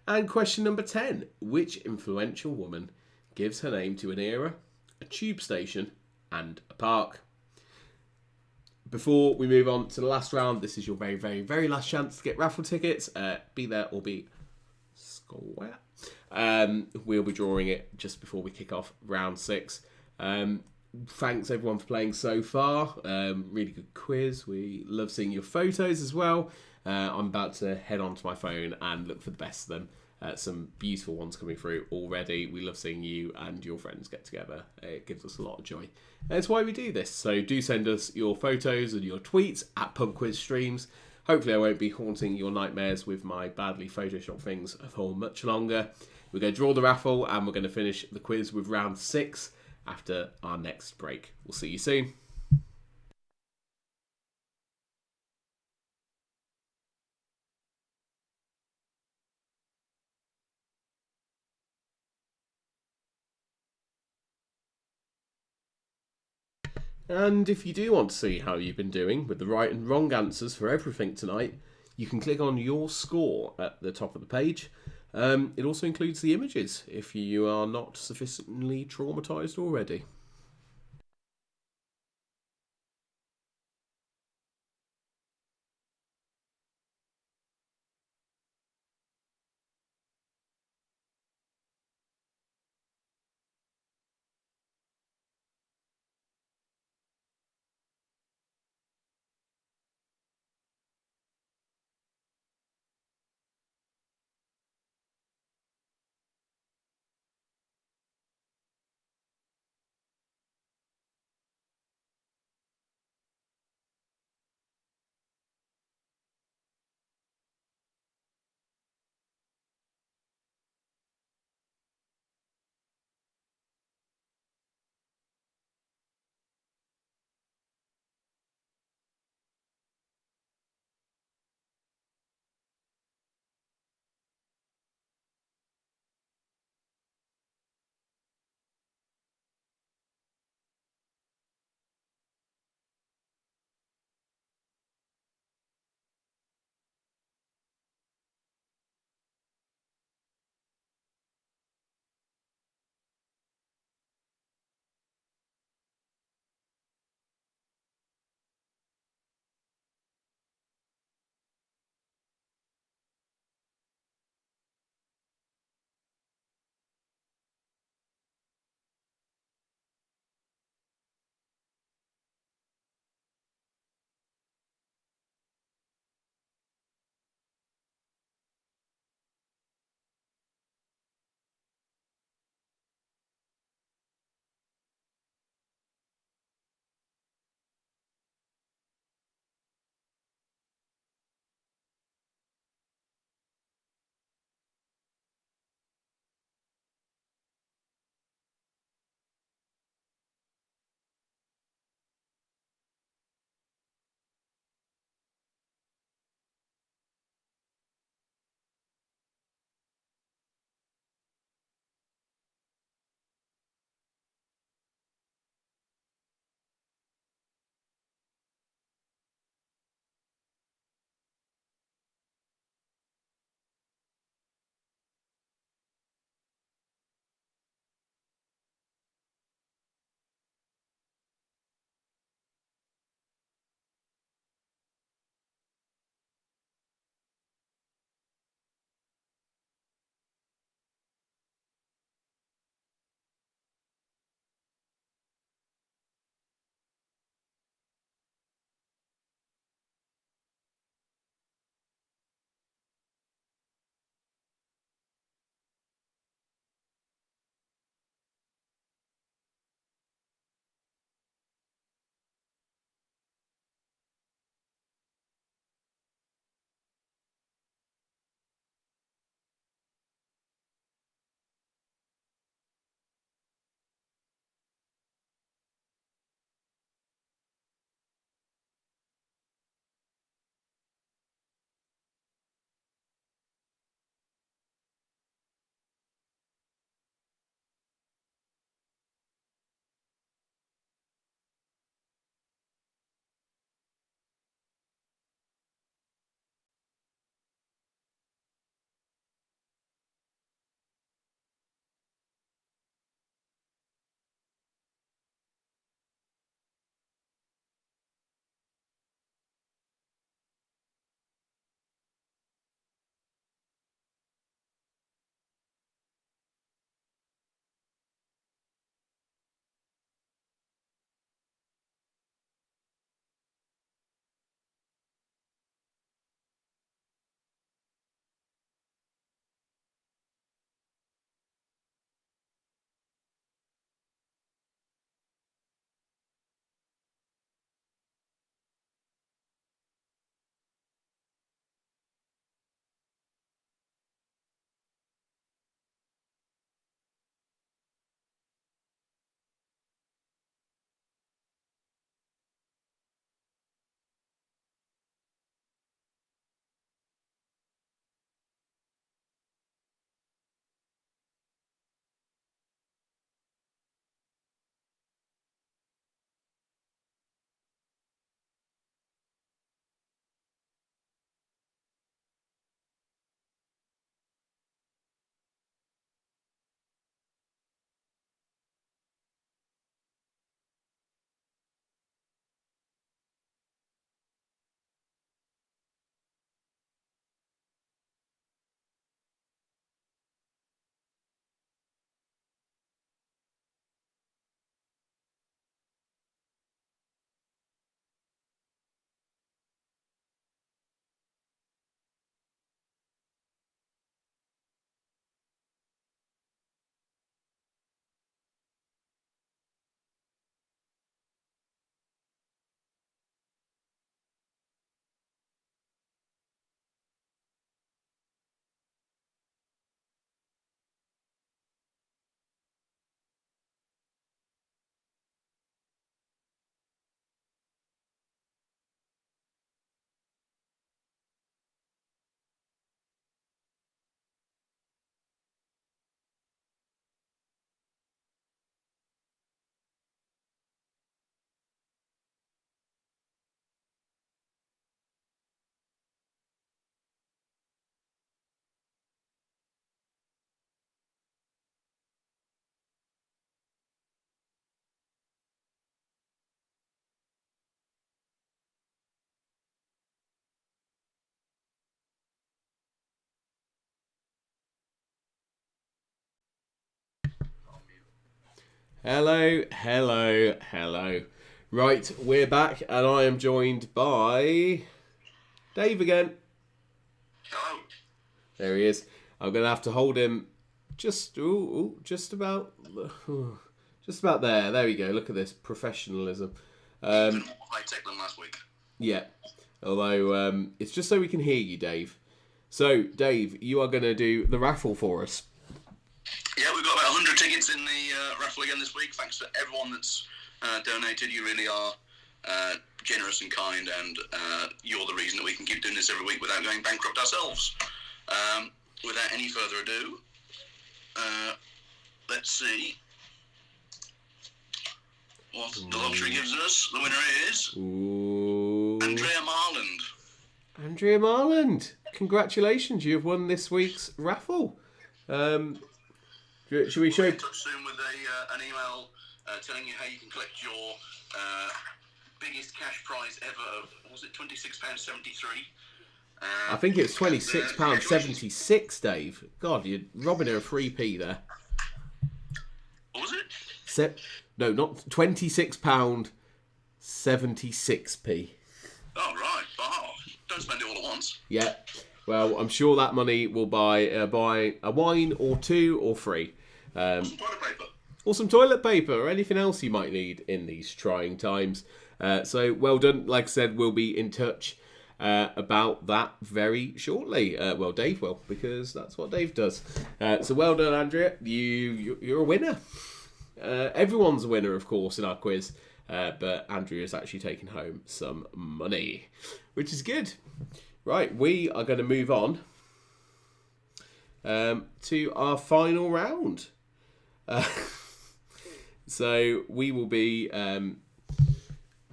And question number 10, which influential woman gives her name to an era, a tube station, and a park? Before we move on to the last round, this is your very, very, very last chance to get raffle tickets. Be there or be square. We'll be drawing it just before we kick off round 6. Thanks everyone for playing so far. Really good quiz. We love seeing your photos as well. I'm about to head onto my phone and look for the best of them. Some beautiful ones coming through already. We love seeing you and your friends get together. It gives us a lot of joy. And it's why we do this. So do send us your photos and your tweets at Pub Quiz Streams. Hopefully I won't be haunting your nightmares with my badly photoshopped things for much longer. We're going to draw the raffle and we're going to finish the quiz with round 6 after our next break. We'll see you soon. And if you do want to see how you've been doing with the right and wrong answers for everything tonight, you can click on your score at the top of the page. It also includes the images if you are not sufficiently traumatised already. Hello, hello, hello. Right, we're back, and I am joined by Dave again. Hello. There he is. I'm gonna have to hold him just about there. There we go. Look at this professionalism. Even more high tech than last week. Yeah. Although it's just so we can hear you, Dave. So, Dave, you are going to do the raffle for us. Yeah, we've got about 100 tickets in the raffle again this week. Thanks to everyone that's donated. You really are generous and kind, and you're the reason that we can keep doing this every week without going bankrupt ourselves. Without any further ado, let's see what the lottery gives us. The winner is Andrea Marland. Andrea Marland. Congratulations, you have won this week's raffle. Should we show... We'll be in touch soon with an email telling you how you can collect your biggest cash prize ever of, was it £26.73? I think it's £26.76, Dave. God, you're robbing her a 3p there. What was it? No, not £26.76p. Oh, right. Oh, don't spend it all at once. Yeah. Well, I'm sure that money will buy a wine or two or three. Some toilet paper. Or some toilet paper or anything else you might need in these trying times. So well done. Like I said, we'll be in touch about that very shortly. Well, Dave will, because that's what Dave does. So well done, Andrea. You're a winner. Everyone's a winner, of course, in our quiz. But Andrea's actually taken home some money, which is good. Right, we are going to move on to our final round. So we will be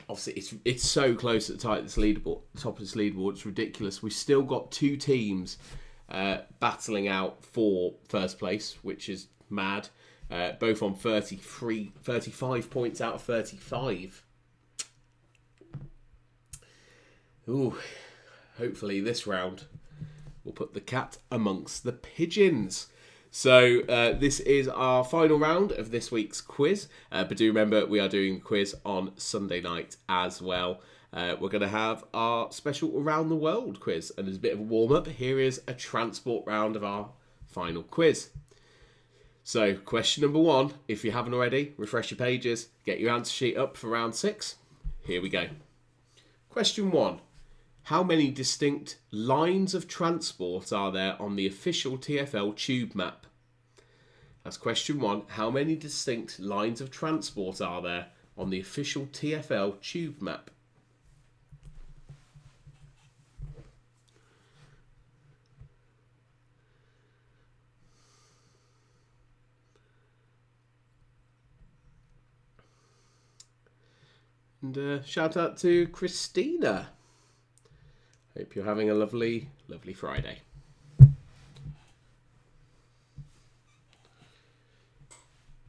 obviously it's so close at the top of this leaderboard. It's ridiculous. We've still got two teams battling out for first place, which is mad. Both on 35 points out of 35. Ooh, hopefully this round will put the cat amongst the pigeons. So this is our final round of this week's quiz. But do remember, we are doing the quiz on Sunday night as well. We're going to have our special Around the World quiz. And as a bit of a warm-up, here is a transport round of our final quiz. So, question number 1, if you haven't already, refresh your pages, get your answer sheet up for round 6. Here we go. Question 1. How many distinct lines of transport are there on the official TfL tube map? That's question 1. How many distinct lines of transport are there on the official TfL tube map? And shout out to Christina. Hope you're having a lovely, lovely Friday.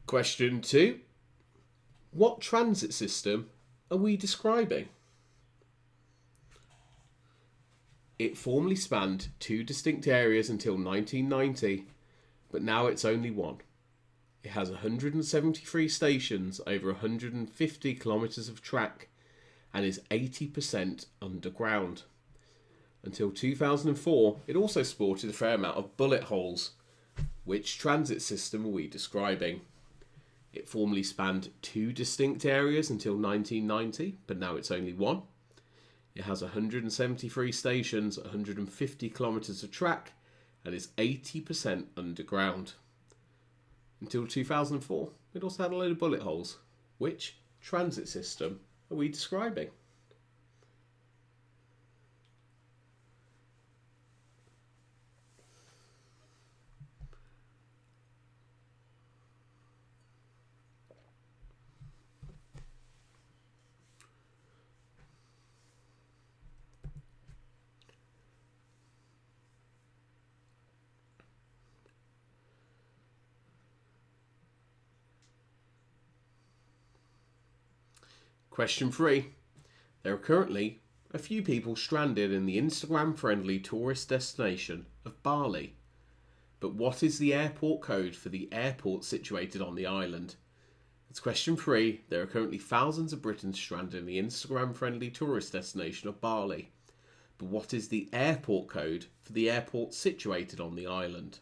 Question 2. What transit system are we describing? It formerly spanned 2 distinct areas until 1990, but now it's only one. It has 173 stations, over 150 kilometres of track, and is 80% underground. Until 2004, it also sported a fair amount of bullet holes. Which transit system are we describing? It formerly spanned 2 distinct areas until 1990, but now it's only one. It has 173 stations, 150 kilometres of track, and is 80% underground. Until 2004, it also had a load of bullet holes. Which transit system are we describing? Question 3. There are currently a few people stranded in the Instagram-friendly tourist destination of Bali. But what is the airport code for the airport situated on the island? It's question 3. There are currently thousands of Britons stranded in the Instagram-friendly tourist destination of Bali. But what is the airport code for the airport situated on the island?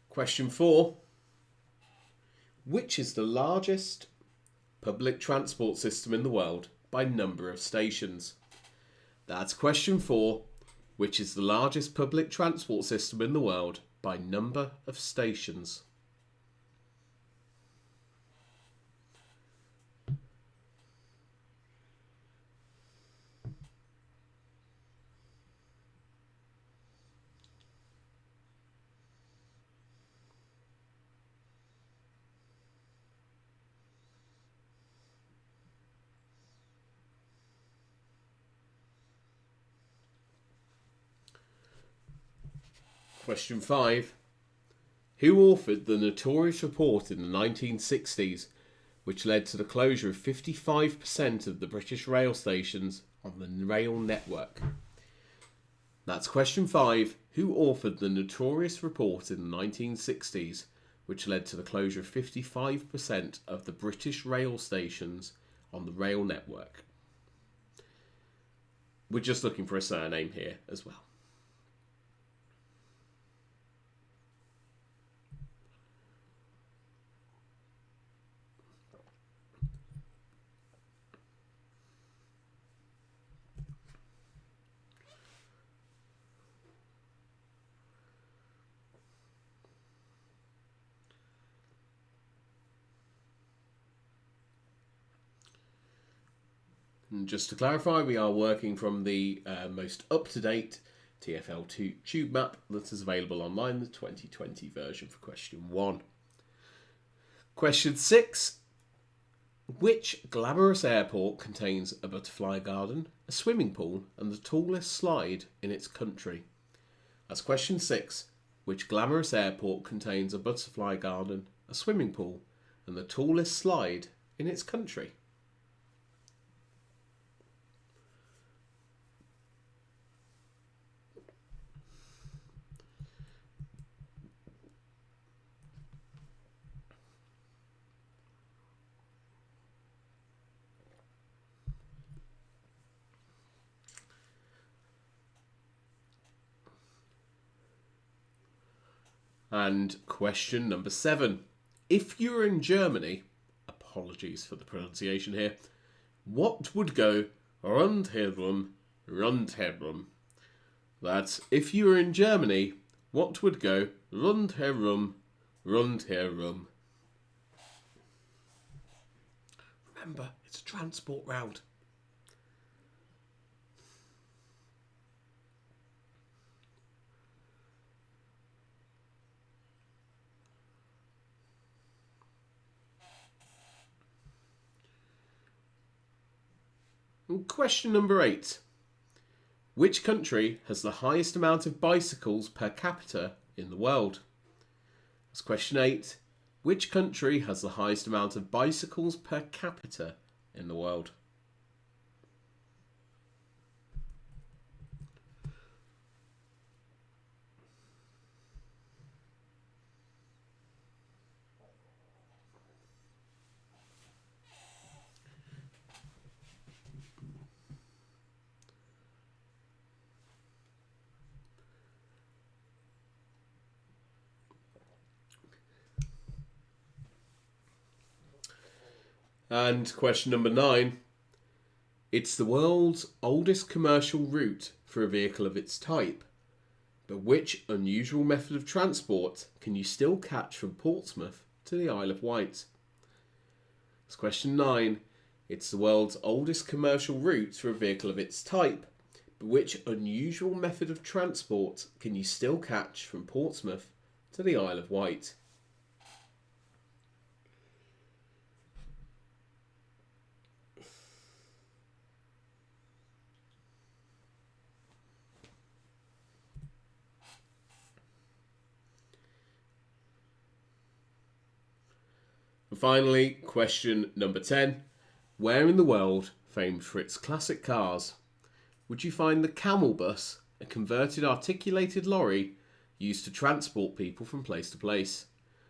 Question 4. Which is the largest public transport system in the world by number of stations? That's question 4. Which is the largest public transport system in the world by number of stations? Question 5. Who authored the notorious report in the 1960s which led to the closure of 55% of the British rail stations on the rail network? That's question 5. Who authored the notorious report in the 1960s which led to the closure of 55% of the British rail stations on the rail network? We're just looking for a surname here as well. And just to clarify, we are working from the most up-to-date TfL2 tube map that is available online, the 2020 version for question 1. Question 6. Which glamorous airport contains a butterfly garden, a swimming pool, and the tallest slide in its country? That's question 6. Which glamorous airport contains a butterfly garden, a swimming pool, and the tallest slide in its country? And question number 7. If you were in Germany, apologies for the pronunciation here, what would go rundherum, rundherum? That's, if you were in Germany, what would go rundherum, rundherum? Remember, it's a transport route. And question number 8. Which country has the highest amount of bicycles per capita in the world? That's question 8. Which country has the highest amount of bicycles per capita in the world? And question number 9. It's the world's oldest commercial route for a vehicle of its type. But which unusual method of transport can you still catch from Portsmouth to the Isle of Wight? That's question 9. It's the world's oldest commercial route for a vehicle of its type. But which unusual method of transport can you still catch from Portsmouth to the Isle of Wight? finally, question number 10. Where in the world, famed for its classic cars, would you find the Camel Bus, a converted articulated lorry used to transport people from place to place?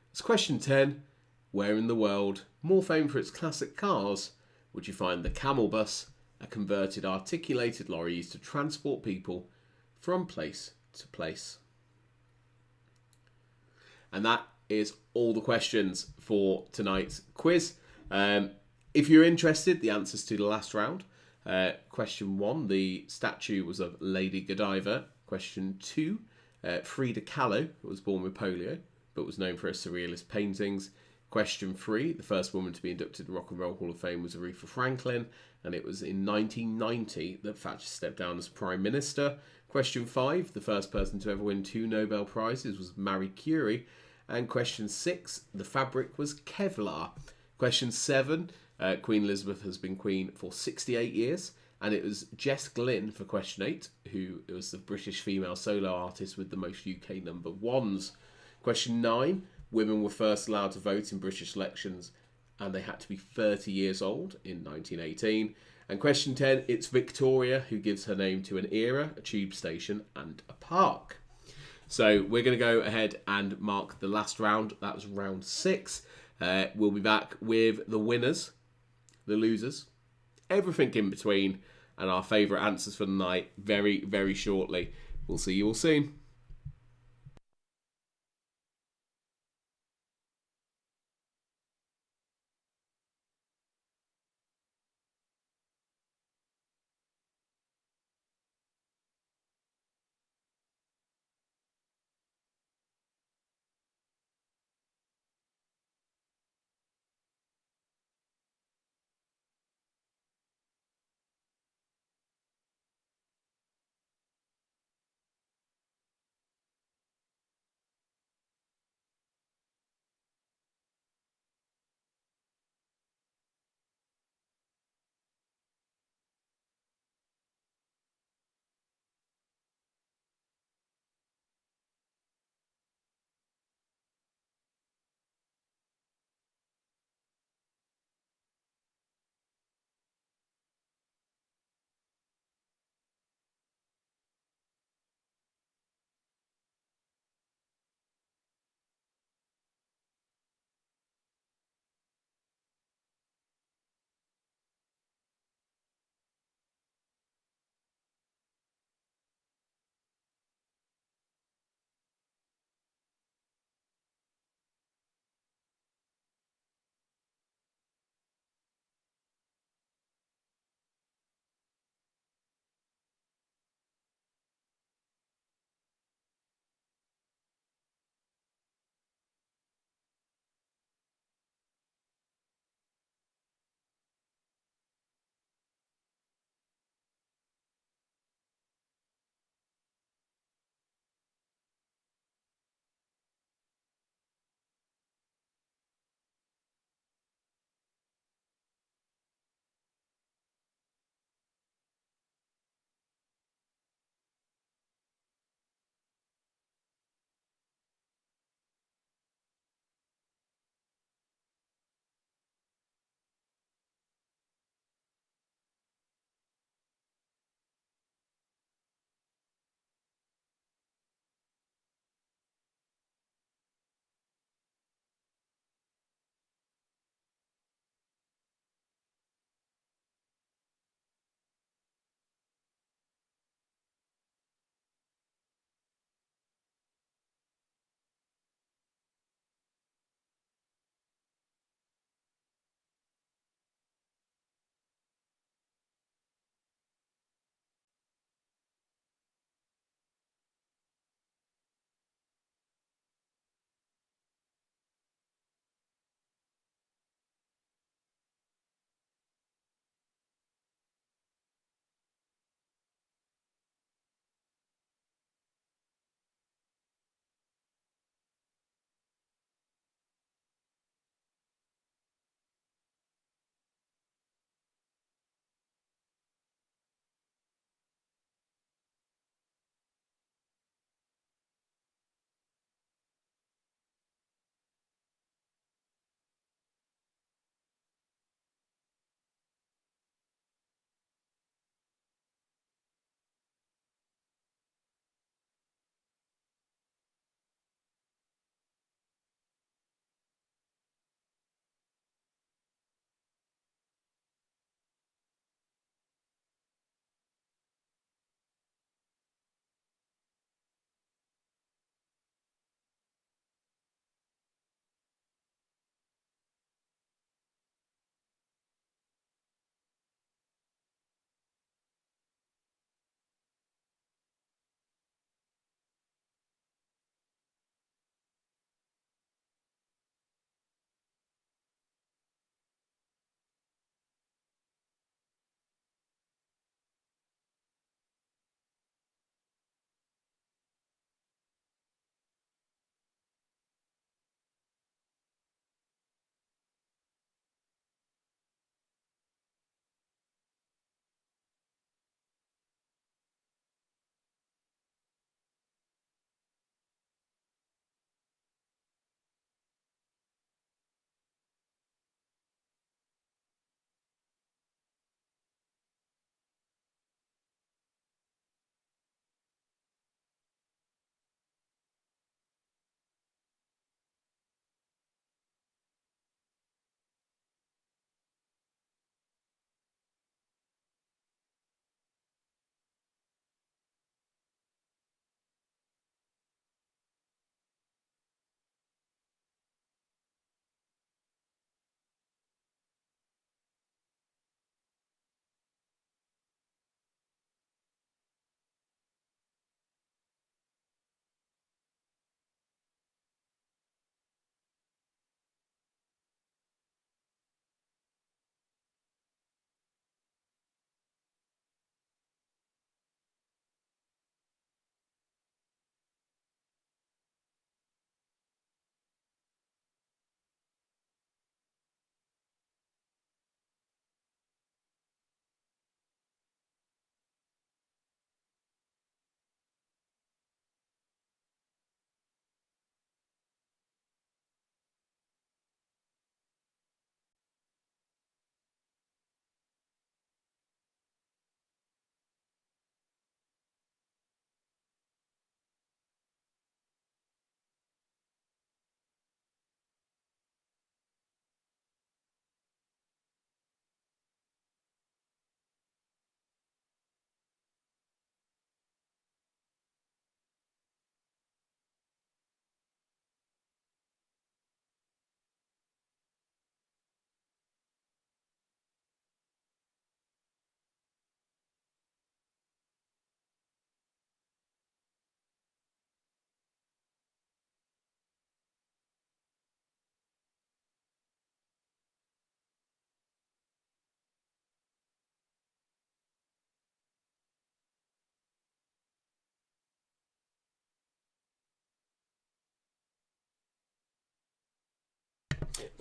It's question 10. Where in the world, more famed for its classic cars, would you find the Camel Bus, a converted articulated lorry used to transport people from place to place? And that is all the questions for tonight's quiz. If you're interested, the answers to the last round. Question 1, the statue was of Lady Godiva. Question 2, Frida Kahlo was born with polio, but was known for her surrealist paintings. Question 3, the first woman to be inducted to the Rock and Roll Hall of Fame was Aretha Franklin, and it was in 1990 that Thatcher stepped down as Prime Minister. Question 5, the first person to ever win 2 Nobel Prizes was Marie Curie. And question 6, the fabric was Kevlar. Question 7, Queen Elizabeth has been Queen for 68 years. And it was Jess Glynne for question 8, who was the British female solo artist with the most UK number 1s. Question 9, women were first allowed to vote in British elections, and they had to be 30 years old in 1918. And question 10, it's Victoria who gives her name to an era, a tube station, and a park. So we're going to go ahead and mark the last round. That was round 6. We'll be back with the winners, the losers, everything in between, and our favourite answers for the night very, very shortly. We'll see you all soon.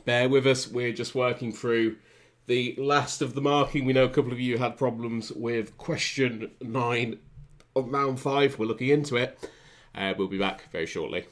bear with us. We're just working through the last of the marking. We know a couple of you had problems with question 9 of round 5. We're looking into it. We'll be back very shortly.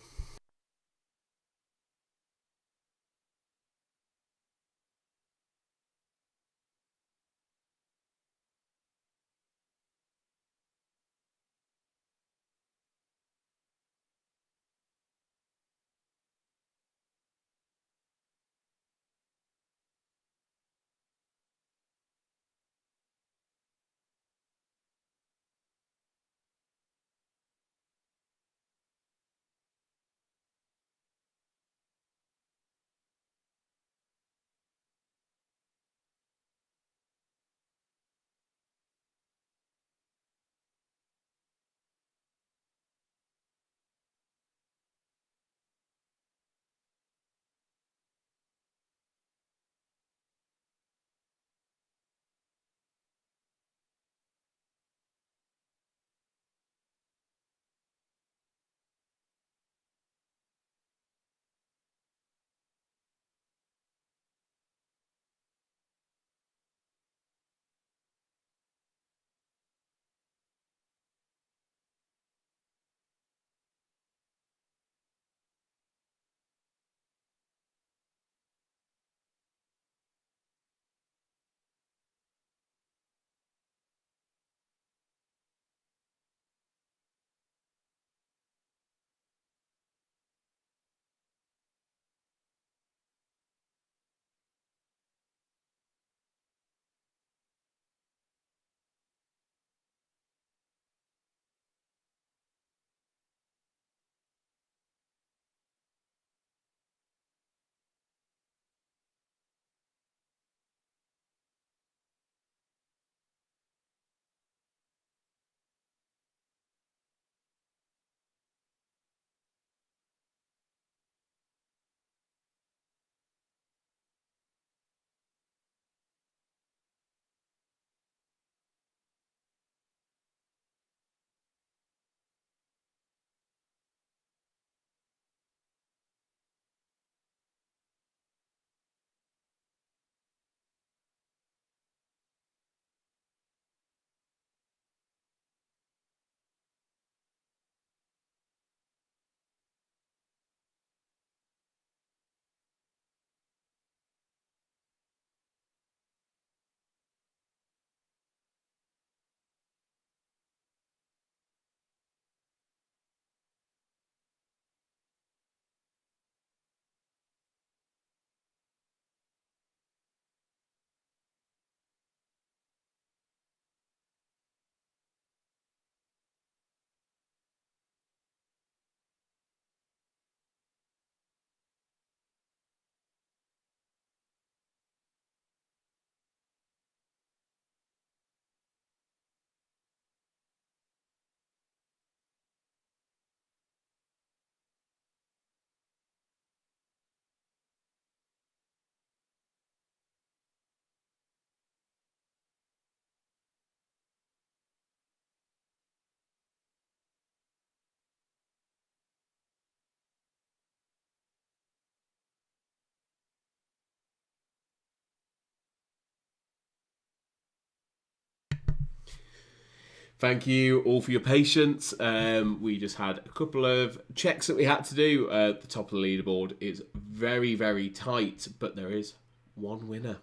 Thank you all for your patience. We just had a couple of checks that we had to do. The top of the leaderboard is very, very tight, but there is one winner.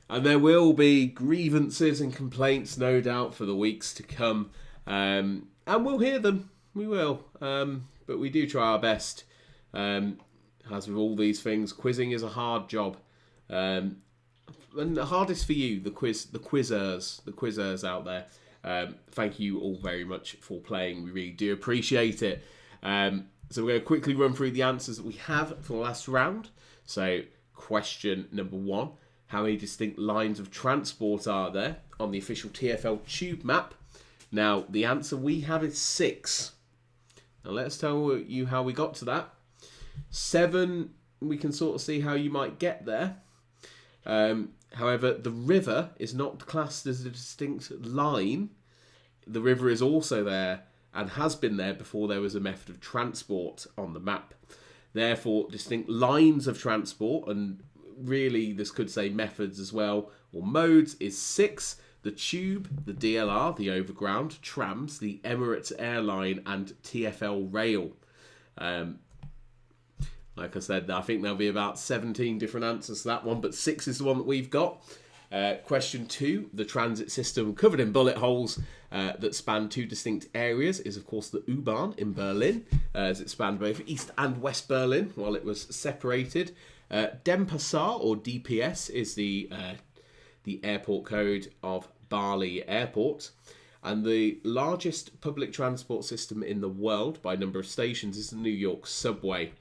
And there will be grievances and complaints, no doubt, for the weeks to come. And we'll hear them. We will. But we do try our best. As with all these things, quizzing is a hard job. And the hardest for you, the quizzers out there. Thank you all very much for playing. We really do appreciate it. So we're going to quickly run through the answers that we have for the last round. So question number 1. How many distinct lines of transport are there on the official TfL tube map? Now, the answer we have is 6. Now, let's tell you how we got to that. 7, we can sort of see how you might get there. However, the river is not classed as a distinct line. The river is also there and has been there before there was a method of transport on the map. Therefore, distinct lines of transport, and really this could say methods as well, or modes, is 6. The Tube, the DLR, the Overground, trams, the Emirates Airline, and TfL Rail. Like I said, I think there'll be about 17 different answers to that one, but 6 is the one that we've got. Question 2, the transit system covered in bullet holes that span 2 distinct areas is, of course, the U-Bahn in Berlin, as it spanned both East and West Berlin while it was separated. Denpasar, or DPS, is the airport code of Bali Airport. And the largest public transport system in the world by number of stations is the New York subway.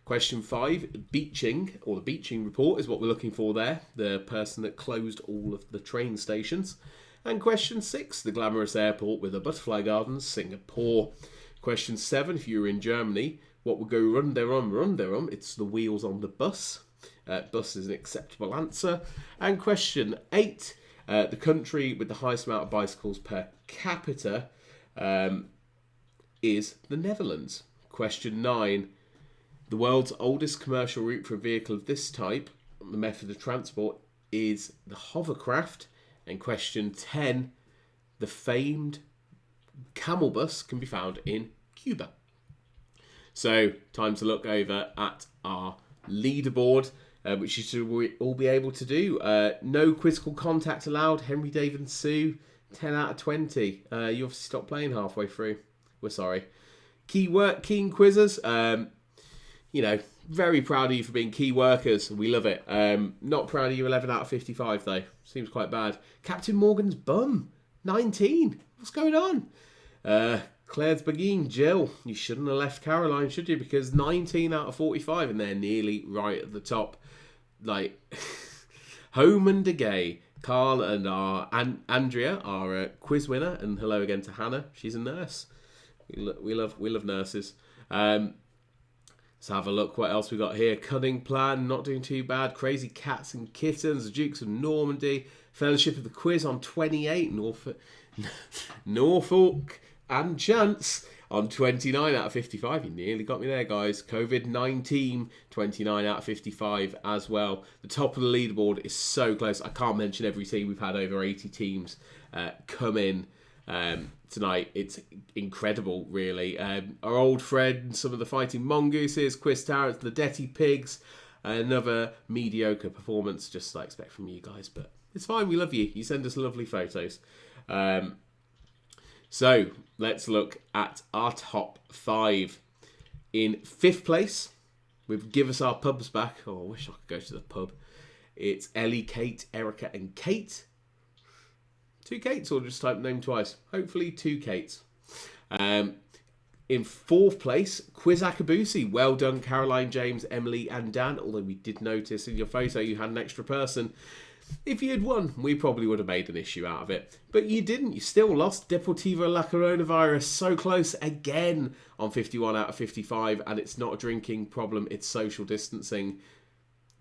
Question 5, beaching, or the beaching report is what we're looking for there, the person that closed all of the train stations. And question 6, the glamorous airport with the butterfly gardens, Singapore. Question 7, if you were in Germany, what would go run, it's the wheels on the bus. Bus is an acceptable answer. And question 8, the country with the highest amount of bicycles per capita is the Netherlands. Question 9, the world's oldest commercial route for a vehicle of this type, the method of transport, is the hovercraft. And question 10, the famed camel bus can be found in Cuba. So, time to look over at our leaderboard, which you should all be able to do. No quizzical contact allowed. Henry David and Sue, 10 out of 20. You obviously stopped playing halfway through. We're sorry. Keen quizzers. Very proud of you for being key workers. We love it. Not proud of you, 11 out of 55, though. Seems quite bad. Captain Morgan's bum, 19. What's going on? Claire's Begin, Jill. You shouldn't have left Caroline, should you? Because 19 out of 45, and they're nearly right at the top. Like, Home and DeGay. Carl and Andrea are a quiz winner. And hello again to Hannah. She's a nurse. We love nurses. Let's have a look what else we got here. Cunning Plan, not doing too bad. Crazy Cats and Kittens, the Dukes of Normandy. Fellowship of the Quiz on 28. Norfolk and Chance on 29 out of 55. You nearly got me there, guys. COVID-19, 29 out of 55 as well. The top of the leaderboard is so close. I can't mention every team. We've had over 80 teams come in tonight. It's incredible, really. Our old friend, some of the Fighting Mongooses, Quiz Tyrants, the Detty Pigs. Another mediocre performance, just I expect from you guys, but it's fine. We love you. You send us lovely photos. So let's look at our top 5. In 5th place, we've Give Us Our Pubs Back. Oh, I wish I could go to the pub. It's Ellie, Kate, Erica, and Kate. 2 Kates, or just type the name twice. Hopefully 2 Kates. In 4th place, Quiz Akabusi. Well done, Caroline, James, Emily, and Dan. Although we did notice in your photo you had an extra person. If you had won, we probably would have made an issue out of it. But you didn't. You still lost. Deportivo La Coronavirus. So close again on 51 out of 55. And it's not a drinking problem. It's social distancing.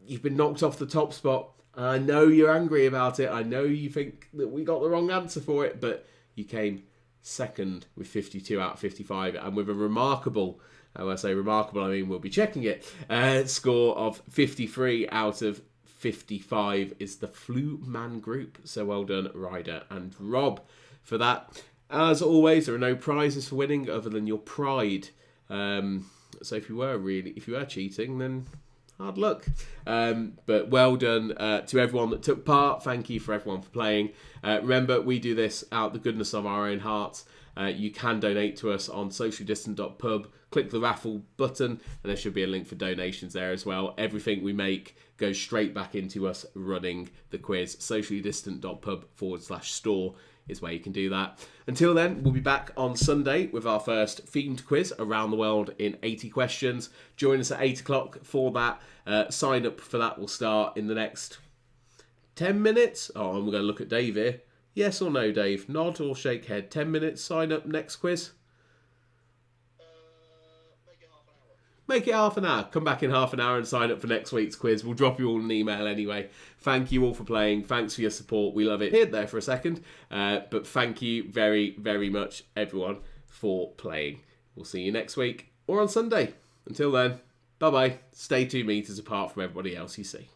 You've been knocked off the top spot. I know you're angry about it. I know you think that we got the wrong answer for it. But you came second with 52 out of 55. And with a remarkable, when I say remarkable, I mean we'll be checking it, score of 53 out of 55 is the Flu Man Group. So well done, Ryder and Rob, for that. As always, there are no prizes for winning other than your pride. So if you were cheating, then hard luck. But well done to everyone that took part. Thank you for everyone for playing. Remember, we do this out the goodness of our own hearts. You can donate to us on sociallydistant.pub. Click the raffle button and there should be a link for donations there as well. Everything we make goes straight back into us running the quiz. sociallydistant.pub/store is where you can do that. Until then, we'll be back on Sunday with our first themed quiz around the world in 80 questions. Join us at 8 o'clock for that. Sign up for that will start in the next 10 minutes. Oh, and we're going to look at Dave here. Yes or no, Dave? Nod or shake head. 10 minutes, sign up, next quiz. Make it half an hour. Come back in half an hour and sign up for next week's quiz. We'll drop you all an email anyway. Thank you all for playing. Thanks for your support. We love it. Hid there for a second. But thank you very, very much, everyone, for playing. We'll see you next week or on Sunday. Until then. Bye bye. Stay 2 meters apart from everybody else you see.